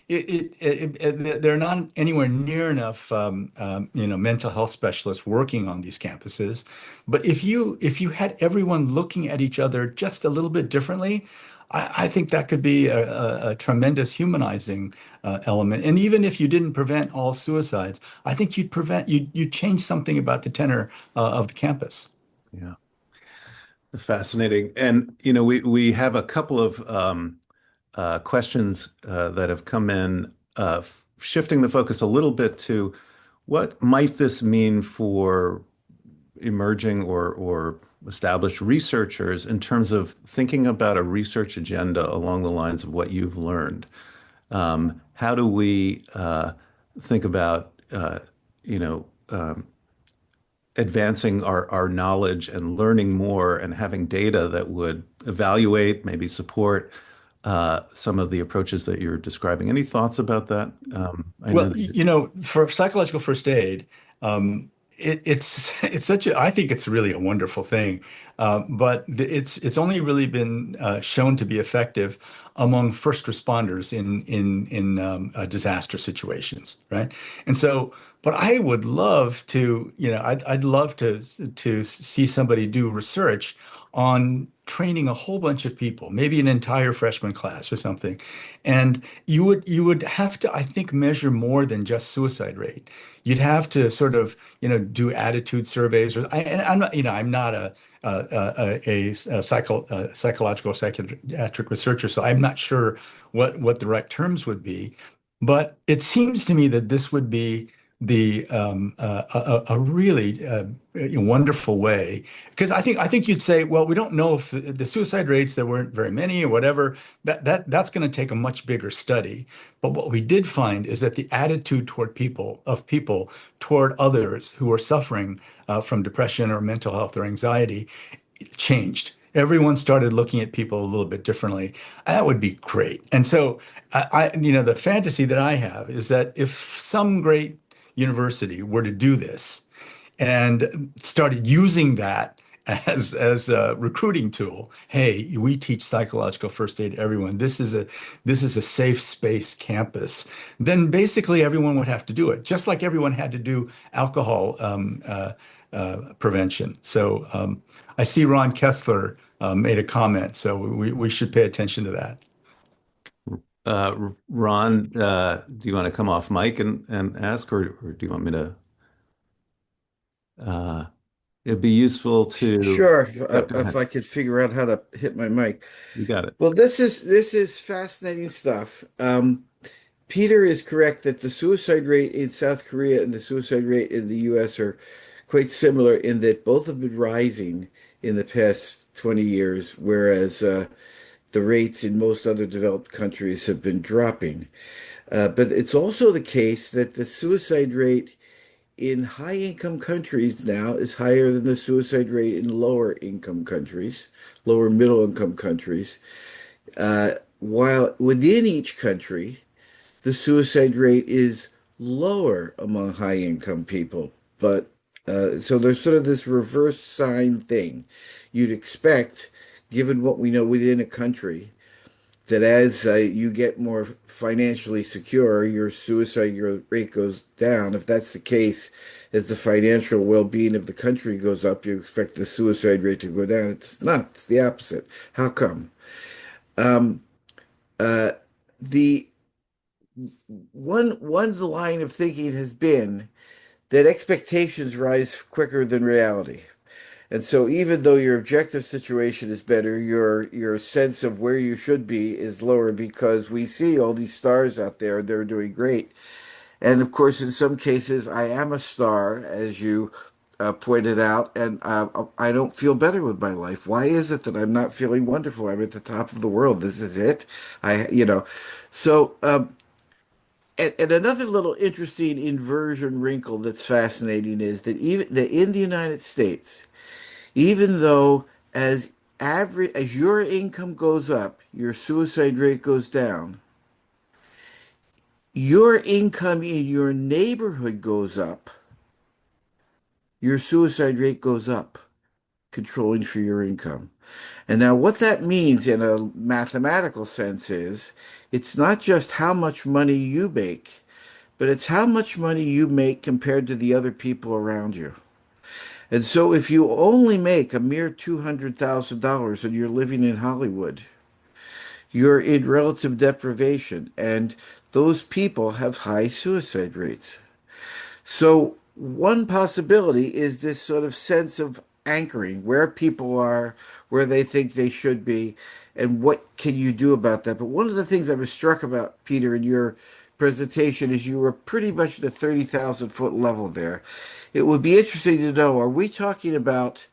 there are not anywhere near enough mental health specialists working on these campuses. But if you had everyone looking at each other just a little bit differently, I think that could be a tremendous humanizing element. And even if you didn't prevent all suicides, I think you'd change something about the tenor of the campus. Yeah, it's fascinating. And we have a couple of questions that have come in, shifting the focus a little bit to what might this mean for emerging or established researchers in terms of thinking about a research agenda along the lines of what you've learned. How do we think about you know advancing our knowledge and learning more and having data that would evaluate, maybe support some of the approaches that you're describing? Any thoughts about that? I know Well, that. for psychological first aid, it's such a I think it's really a wonderful thing, but it's only really been shown to be effective among first responders in disaster situations, right? And so, but I would love to, I'd love to see somebody do research on training a whole bunch of people, maybe an entire freshman class or something, and you would have to, I think, measure more than just suicide rate. You'd have to sort of, do attitude surveys. And I'm not a psychological psychiatric researcher, so I'm not sure what the right terms would be. But it seems to me that this would be a really wonderful way, because I think you'd say, well, we don't know if the suicide rates, there weren't very many or whatever. That's going to take a much bigger study. But what we did find is that the attitude toward people toward others who are suffering from depression or mental health or anxiety changed. Everyone started looking at people a little bit differently. That would be great. And so the fantasy that I have is that if some great university were to do this and started using that as a recruiting tool. Hey, we teach psychological first aid to everyone. This is a safe space campus. Then basically everyone would have to do it, just like everyone had to do alcohol prevention. So I see Ron Kessler made a comment, so we should pay attention to that. Ron, do you want to come off mic and ask, or do you want me to? Uh, it'd be useful to. Sure, Yeah, go if ahead. I could figure out how to hit my mic. You got it. Well, this is fascinating stuff. Peter is correct that the suicide rate in South Korea and the suicide rate in the US are quite similar in that both have been rising in the past 20 years, whereas the rates in most other developed countries have been dropping. But it's also the case that the suicide rate in high income countries now is higher than the suicide rate in lower income countries, lower middle income countries. While within each country, the suicide rate is lower among high income people. But so there's sort of this reverse sign thing. You'd expect, given what we know within a country, that as you get more financially secure, your rate goes down. If that's the case, as the financial well-being of the country goes up, you expect the suicide rate to go down. It's not. It's the opposite. How come? Um, uh, the one line of thinking has been that expectations rise quicker than reality. And so even though your objective situation is better, your sense of where you should be is lower because we see all these stars out there, they're doing great. And of course, in some cases, I am a star, as you pointed out, and I don't feel better with my life. Why is it that I'm not feeling wonderful? I'm at the top of the world. This is it. So and another little interesting inversion wrinkle that's fascinating is that even that in the United States, even though as your income goes up, your suicide rate goes down, your income in your neighborhood goes up, your suicide rate goes up, controlling for your income. And now, what that means in a mathematical sense is it's not just how much money you make, but it's how much money you make compared to the other people around you. And so, if you only make a mere $200,000 and you're living in Hollywood, you're in relative deprivation, and those people have high suicide rates. So, one possibility is this sort of sense of anchoring where people are, where they think they should be, and what can you do about that. But one of the things I was struck about, Peter, in your presentation is you were pretty much at the 30,000 foot level there. It would be interesting to know, are we talking about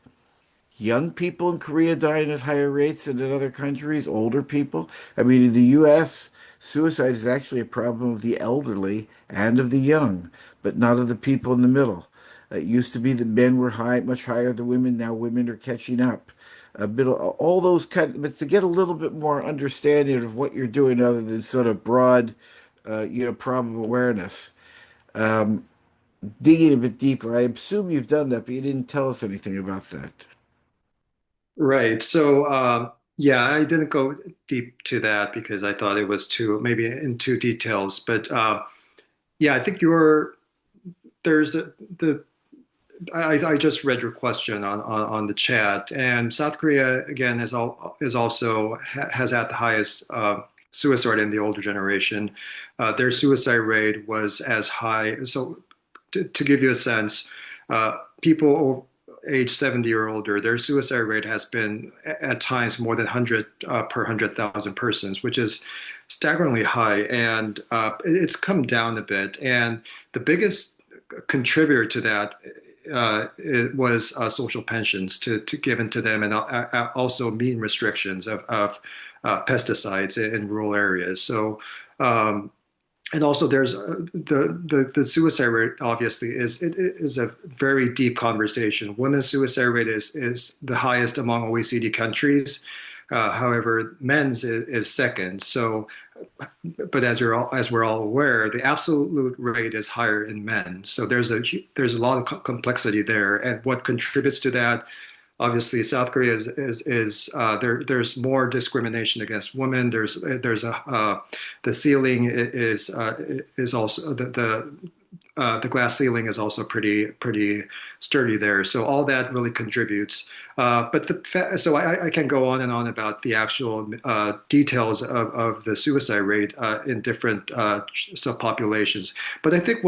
young people in Korea dying at higher rates than in other countries, older people? I mean, in the US, suicide is actually a problem of the elderly and of the young, but not of the people in the middle. It used to be that men were high, much higher than women. Now women are catching up. A bit of all those but to get a little bit more understanding of what you're doing other than sort of broad, problem awareness. Um, Digging a bit deeper, I assume you've done that, but you didn't tell us anything about that. Right. So, yeah, I didn't go deep to that because I thought it was too maybe in too details. But yeah, I think there's the I just read your question on the chat, and South Korea again is also has had the highest suicide in the older generation. Their suicide rate was as high. So to give you a sense, people age 70 or older, their suicide rate has been at times more than 100 per 100,000 persons, which is staggeringly high, and it's come down a bit. And the biggest contributor to that it was social pensions to given to them, and also mean restrictions of pesticides in rural areas. So, and also there's the suicide rate obviously is a very deep conversation. Women's suicide rate is the highest among OECD countries. However, men's is second. So, but as we're all aware, the absolute rate is higher in men. So there's a lot of complexity there, and what contributes to that. Obviously, South Korea is there. There's more discrimination against women. There's a the ceiling is also the glass ceiling is also pretty sturdy there. So all that really contributes. So I can go on and on about the actual details of the suicide rate in different subpopulations. But I think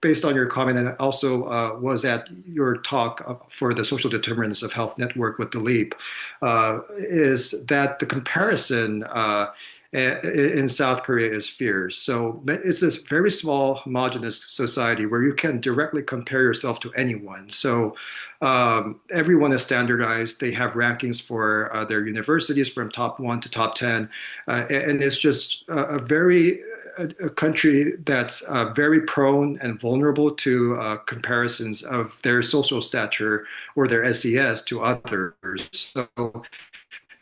based on your comment, and also was at your talk for the Social Determinants of Health Network with the LEAP, is that the comparison in South Korea is fierce. So it's this very small, homogenous society where you can directly compare yourself to anyone. So everyone is standardized. They have rankings for their universities from top 1 to top 10. And it's just a country that's very prone and vulnerable to comparisons of their social stature or their SES to others. So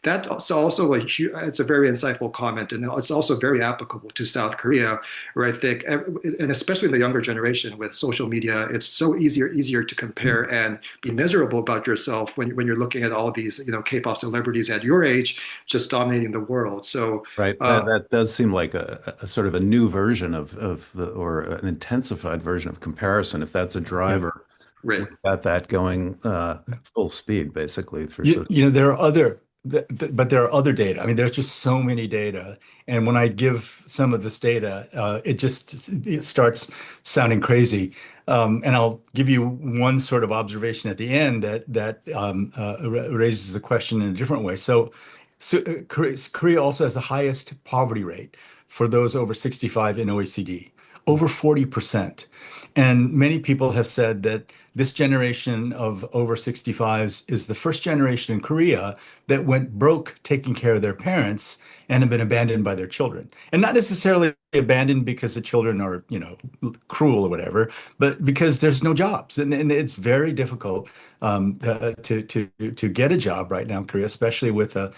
that's also it's a very insightful comment, and it's also very applicable to South Korea, where I think, and especially the younger generation with social media, it's so easier to compare and be miserable about yourself when you're looking at all these K-pop celebrities at your age just dominating the world. So Right. That does seem like a sort of a new version or an intensified version of comparison, if that's a driver. right. We've got that going full speed, basically, through There are but there are other data. I mean, there's just so many data. And when I give some of this data, it starts sounding crazy. And I'll give you one sort of observation at the end that raises the question in a different way. Korea also has the highest poverty rate for those over 65 in OECD, over 40%. And many people have said that this generation of over 65s is the first generation in Korea that went broke taking care of their parents and have been abandoned by their children. And not necessarily abandoned because the children are, cruel or whatever, but because there's no jobs. And it's very difficult to get a job right now in Korea, especially with a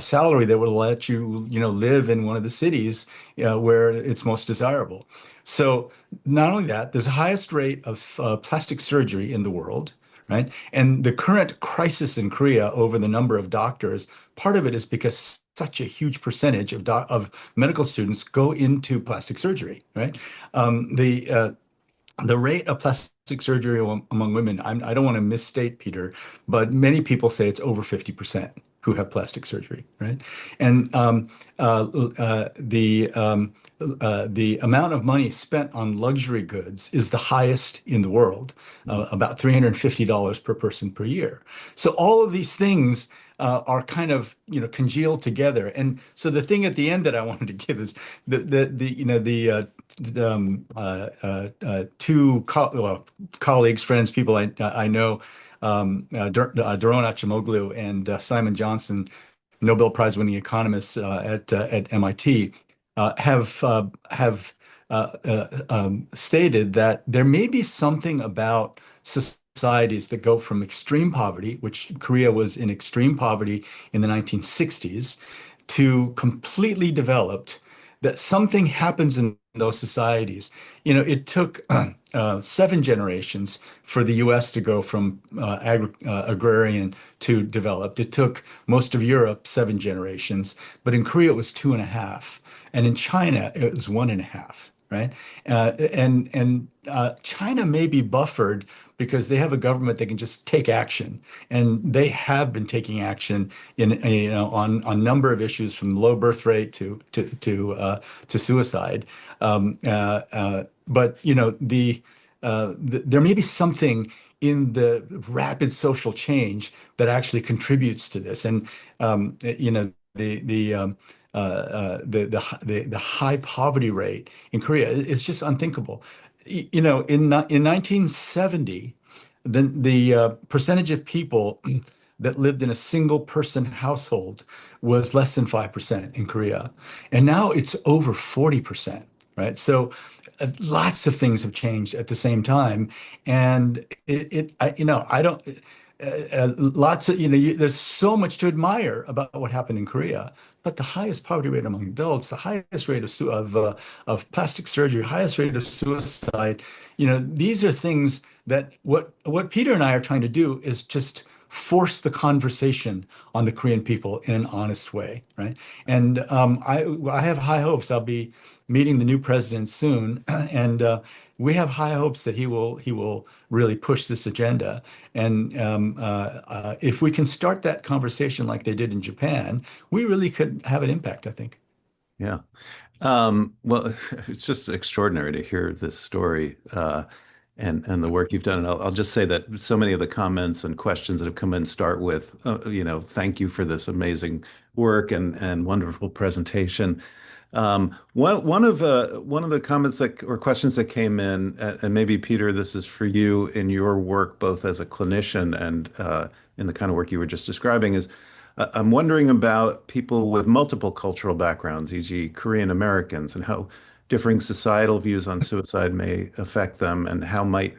salary that will let you, live in one of the cities where it's most desirable. So not only that, there's the highest rate of plastic surgery in the world, right? And the current crisis in Korea over the number of doctors, part of it is because such a huge percentage of medical students go into plastic surgery, right? The rate of plastic surgery among women, I don't want to misstate, Peter, but many people say it's over 50% who have plastic surgery, right? And the amount of money spent on luxury goods is the highest in the world, about $350 per person per year. So all of these things are kind of congealed together. And so the thing at the end that I wanted to give is the two colleagues, friends, people I know, Doron Acemoglu and Simon Johnson, Nobel Prize winning economists at MIT, have stated that there may be something about societies that go from extreme poverty, which Korea was in extreme poverty in the 1960s, to completely developed, that something happens in those societies. It took 7 generations for the US to go from agrarian to developed. It took most of Europe 7 generations, but in Korea it was 2.5. And in China, it was 1.5, right? And China may be buffered because they have a government that can just take action, and they have been taking action on a number of issues, from low birth rate to suicide. But there may be something in the rapid social change that actually contributes to this, and the high poverty rate in Korea is just unthinkable. In 1970, the percentage of people that lived in a single person household was less than 5% in Korea. And now it's over 40%, right? So lots of things have changed at the same time. And I don't, lots of, there's so much to admire about what happened in Korea. But the highest poverty rate among adults, the highest rate of plastic surgery, highest rate of suicide, these are things that what Peter and I are trying to do is just force the conversation on the Korean people in an honest way, right? And I have high hopes. I'll be meeting the new president soon, and we have high hopes that he will really push this agenda. And if we can start that conversation like they did in Japan, we really could have an impact, I think. Yeah. Well, it's just extraordinary to hear this story and the work you've done. And I'll just say that so many of the comments and questions that have come in start with, thank you for this amazing work and wonderful presentation. One of the comments or questions that came in, and maybe Peter, this is for you in your work both as a clinician and in the kind of work you were just describing, is I'm wondering about people with multiple cultural backgrounds, e.g., Korean Americans, and how differing societal views on suicide may affect them, and how might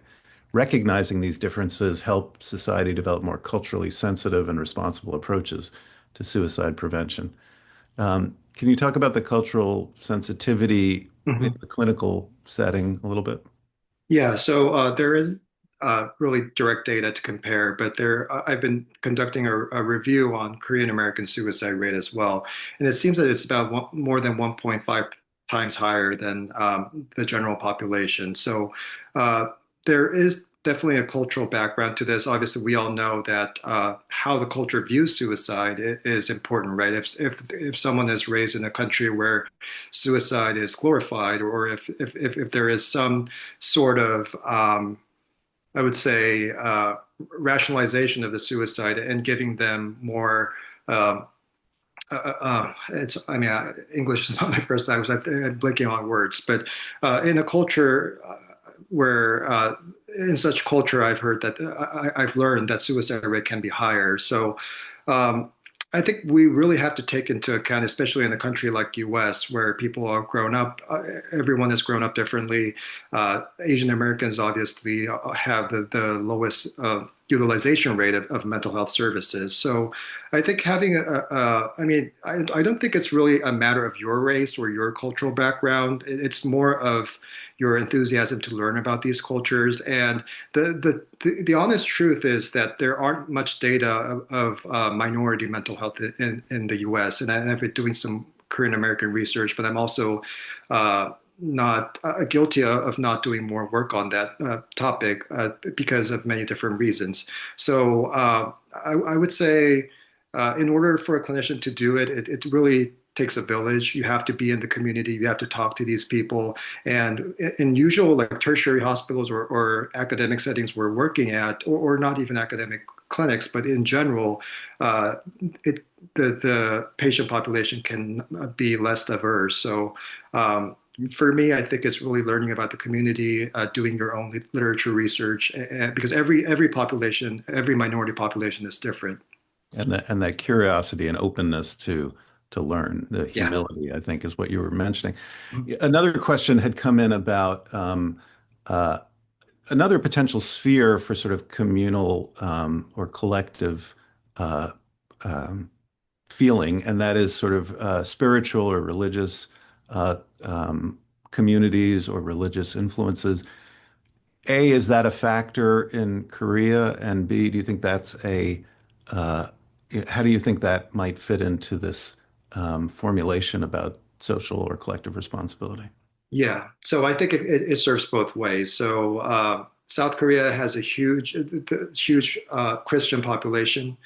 recognizing these differences help society develop more culturally sensitive and responsible approaches to suicide prevention. Can you talk about the cultural sensitivity in the clinical setting a little bit? Yeah, so there is really direct data to compare, but I've been conducting a review on Korean American suicide rate as well, and it seems that it's about more than 1.5 times higher than the general population. So there is definitely a cultural background to this. Obviously, we all know that how the culture views suicide is important, right? If someone is raised in a country where suicide is glorified, or if there is some sort of I would say rationalization of the suicide and giving them more. English is not my first language. I'm blanking on words, but in a culture where in such culture, I've heard that I've learned that suicide rate can be higher. So I think we really have to take into account, especially in a country like US, where people are grown up, everyone has grown up differently. Asian Americans obviously have the lowest utilization rate of mental health services. So I think having I mean, I don't think it's really a matter of your race or your cultural background. It's more of your enthusiasm to learn about these cultures. And the honest truth is that there aren't much data of minority mental health in the US. And I've been doing some Korean American research, but I'm also not guilty of not doing more work on that topic because of many different reasons. So I would say in order for a clinician to do it, it really takes a village. You have to be in the community. You have to talk to these people. And in usual like tertiary hospitals or academic settings we're working at, or not even academic clinics, but in general, the patient population can be less diverse. So for me, I think it's really learning about the community, doing your own literature research, because every population, every minority population is different. And that curiosity and openness to learn, the Yeah. humility, I think, is what you were mentioning. Mhm. Another question had come in about uh, another potential sphere for sort of communal or collective uh, um, feeling, and that is sort of spiritual or religious uh, um, communities or religious influences. A, is that a factor in Korea? And B, do you think that's uh, how do you think that might fit into this formulation about social or collective responsibility? Yeah, so I think it serves both ways. So South Korea has a huge Christian population,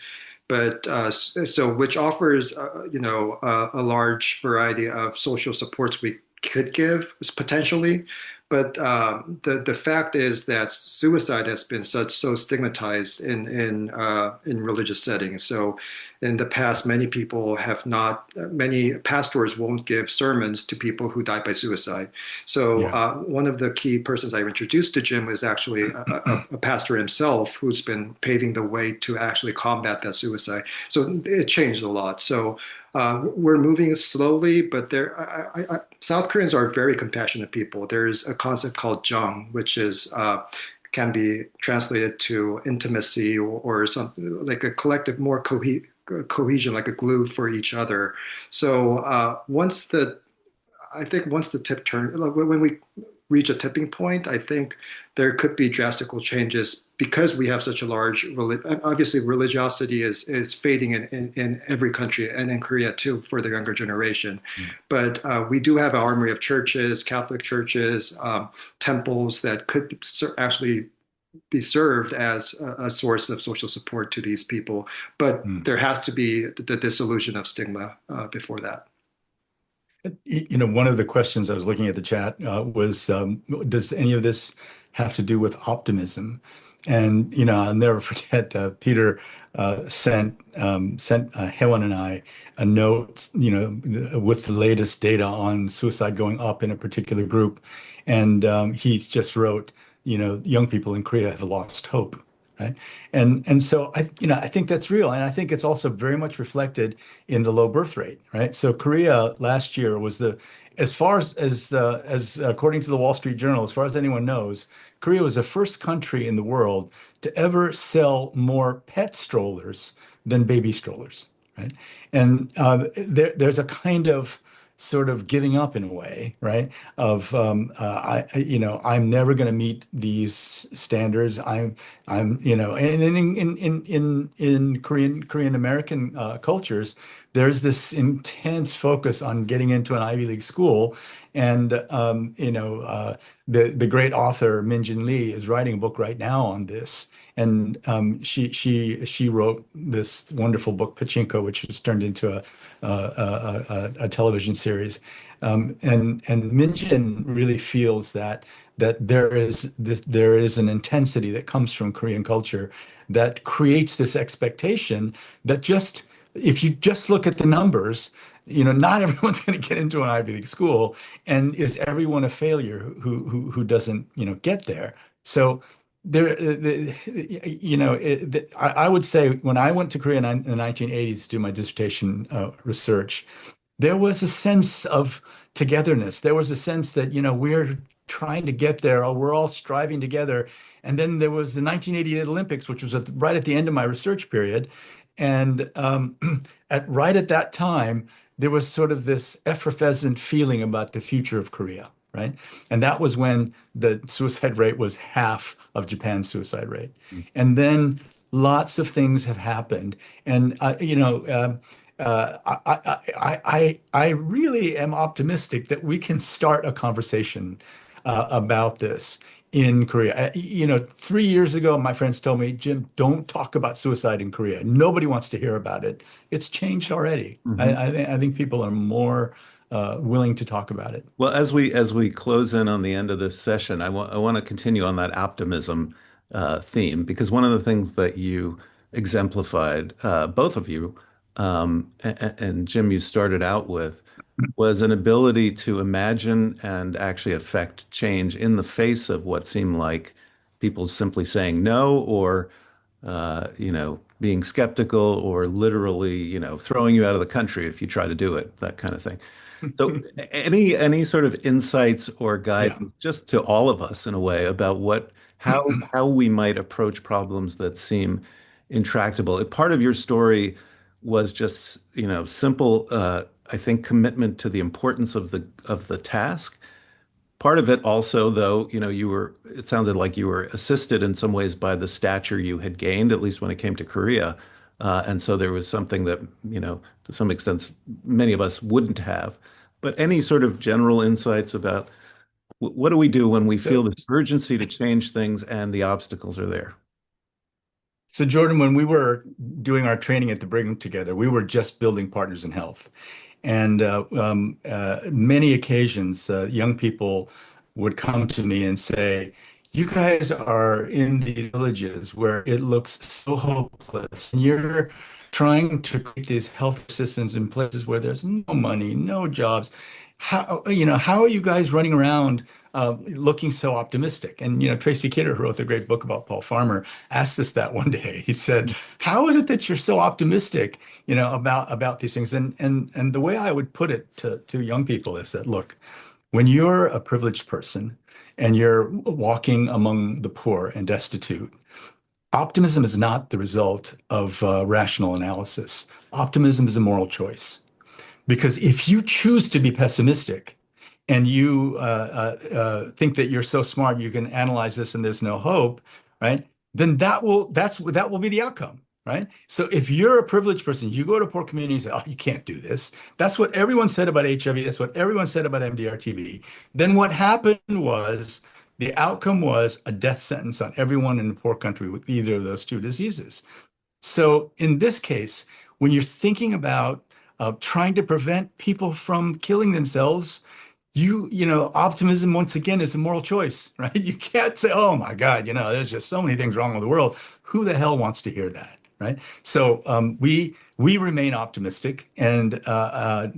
but so which offers a large variety of social supports we could give potentially, but the fact is that suicide has been so stigmatized in religious settings. So in the past, many pastors won't give sermons to people who died by suicide. So Yeah. one of the key persons I introduced to Jim was actually a pastor himself who's been paving the way to actually combat that suicide. So it changed a lot. So we're moving slowly, but South Koreans are very compassionate people. There's a concept called Jong, which is can be translated to intimacy or something like a collective, more cohesion, like a glue for each other. So I think once the tip turn, like, when we reach a tipping point, I think there could be drastical changes because we have such a large, obviously religiosity is fading in every country and in Korea too for the younger generation. Mm. But we do have an armory of churches, Catholic churches, temples that could actually be served as a source of social support to these people. But Mm. there has to be the dissolution of stigma before that. One of the questions I was looking at the chat was, does any of this have to do with optimism? And I'll never forget Peter sent Helen and I a note, with the latest data on suicide going up in a particular group, and he just wrote, young people in Korea have lost hope. Right. And so I think that's real. And I think it's also very much reflected in the low birth rate. Right. So Korea last year was as far as according to the Wall Street Journal, as far as anyone knows, Korea was the first country in the world to ever sell more pet strollers than baby strollers. Right. And there's a kind of sort of giving up in a way, right? Of I'm never going to meet these standards. And in Korean American cultures, there's this intense focus on getting into an Ivy League school, and the great author Min Jin Lee is writing a book right now on this, and she wrote this wonderful book Pachinko, which was turned into a television series, and Min Jin really feels that there is an intensity that comes from Korean culture that creates this expectation that just if you just look at the numbers, not everyone's going to get into an Ivy League school, and is everyone a failure who doesn't get there? So I would say when I went to Korea in the 1980s to do my dissertation research, there was a sense of togetherness. There was a sense that, we're trying to get there, or we're all striving together. And then there was the 1988 Olympics, which was right at the end of my research period. And right at that time, there was sort of this effervescent feeling about the future of Korea, right? And that was when the suicide rate was half of Japan's suicide rate. And then lots of things have happened. And, I really am optimistic that we can start a conversation about this in Korea. 3 years ago, my friends told me, Jim, don't talk about suicide in Korea. Nobody wants to hear about it. It's changed already. Mhm. I think people are more willing to talk about it. Well, as we close in on the end of this session, I want to continue on that optimism theme, because one of the things that you exemplified, both of you, and Jim, you started out with, was an ability to imagine and actually affect change in the face of what seemed like people simply saying no, or being skeptical, or literally, throwing you out of the country if you try to do it, that kind of thing. So any sort of insights or Yeah. guidance just to all of us in a way about how we might approach problems that seem intractable. Part of your story was just, simple, I think, commitment to the importance of the task. Part of it also, though, it sounded like you were assisted in some ways by the stature you had gained, at least when it came to Korea. And so there was something that, to some extent, many of us wouldn't have. But any sort of general insights about what do we do when we feel So, this urgency to change things and the obstacles are there? so Jordan, when we were doing our training at the Brigham together, we were just building partners in health. And many occasions, young people would come to me and say, you guys are in the villages where it looks so hopeless. And you're trying to create these health systems in places where there's no money, no jobs. How are you guys running around looking so optimistic? And, Tracy Kidder, who wrote the great book about Paul Farmer, asked us that one day. He said, how is it that you're so optimistic, about these things? And the way I would put it to young people is that, look, when you're a privileged person and you're walking among the poor and destitute, optimism is not the result of rational analysis. Optimism is a moral choice. Because if you choose to be pessimistic and you think that you're so smart you can analyze this and there's no hope, right? Then that will be the outcome, right? So if you're a privileged person, you go to poor communities and say, "Oh, you can't do this." That's what everyone said about HIV. That's what everyone said about MDR-TB. Then what happened was the outcome was a death sentence on everyone in the poor country with either of those two diseases. So in this case, when you're thinking about trying to prevent people from killing themselves, optimism once again is a moral choice, right? You can't say, "Oh my God, there's just so many things wrong with the world." Who the hell wants to hear that, right? So we remain optimistic and have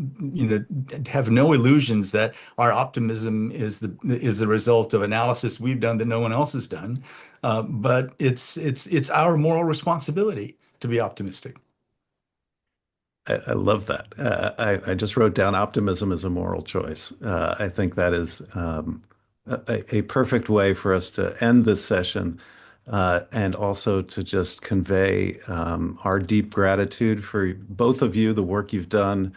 no illusions that our optimism is the result of analysis we've done that no one else has done. But it's our moral responsibility to be optimistic. I love that. I just wrote down optimism is a moral choice. I think that is a perfect way for us to end this session, and also to just convey our deep gratitude for both of you, the work you've done,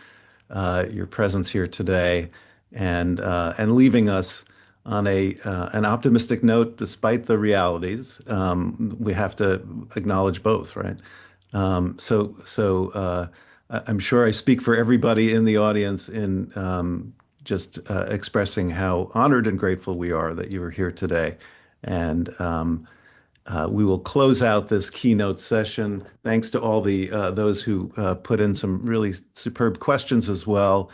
your presence here today, and leaving us on an optimistic note despite the realities. We have to acknowledge both, right? I'm sure I speak for everybody in the audience in just expressing how honored and grateful we are that you are here today. And we will close out this keynote session. Thanks to all the those who put in some really superb questions as well.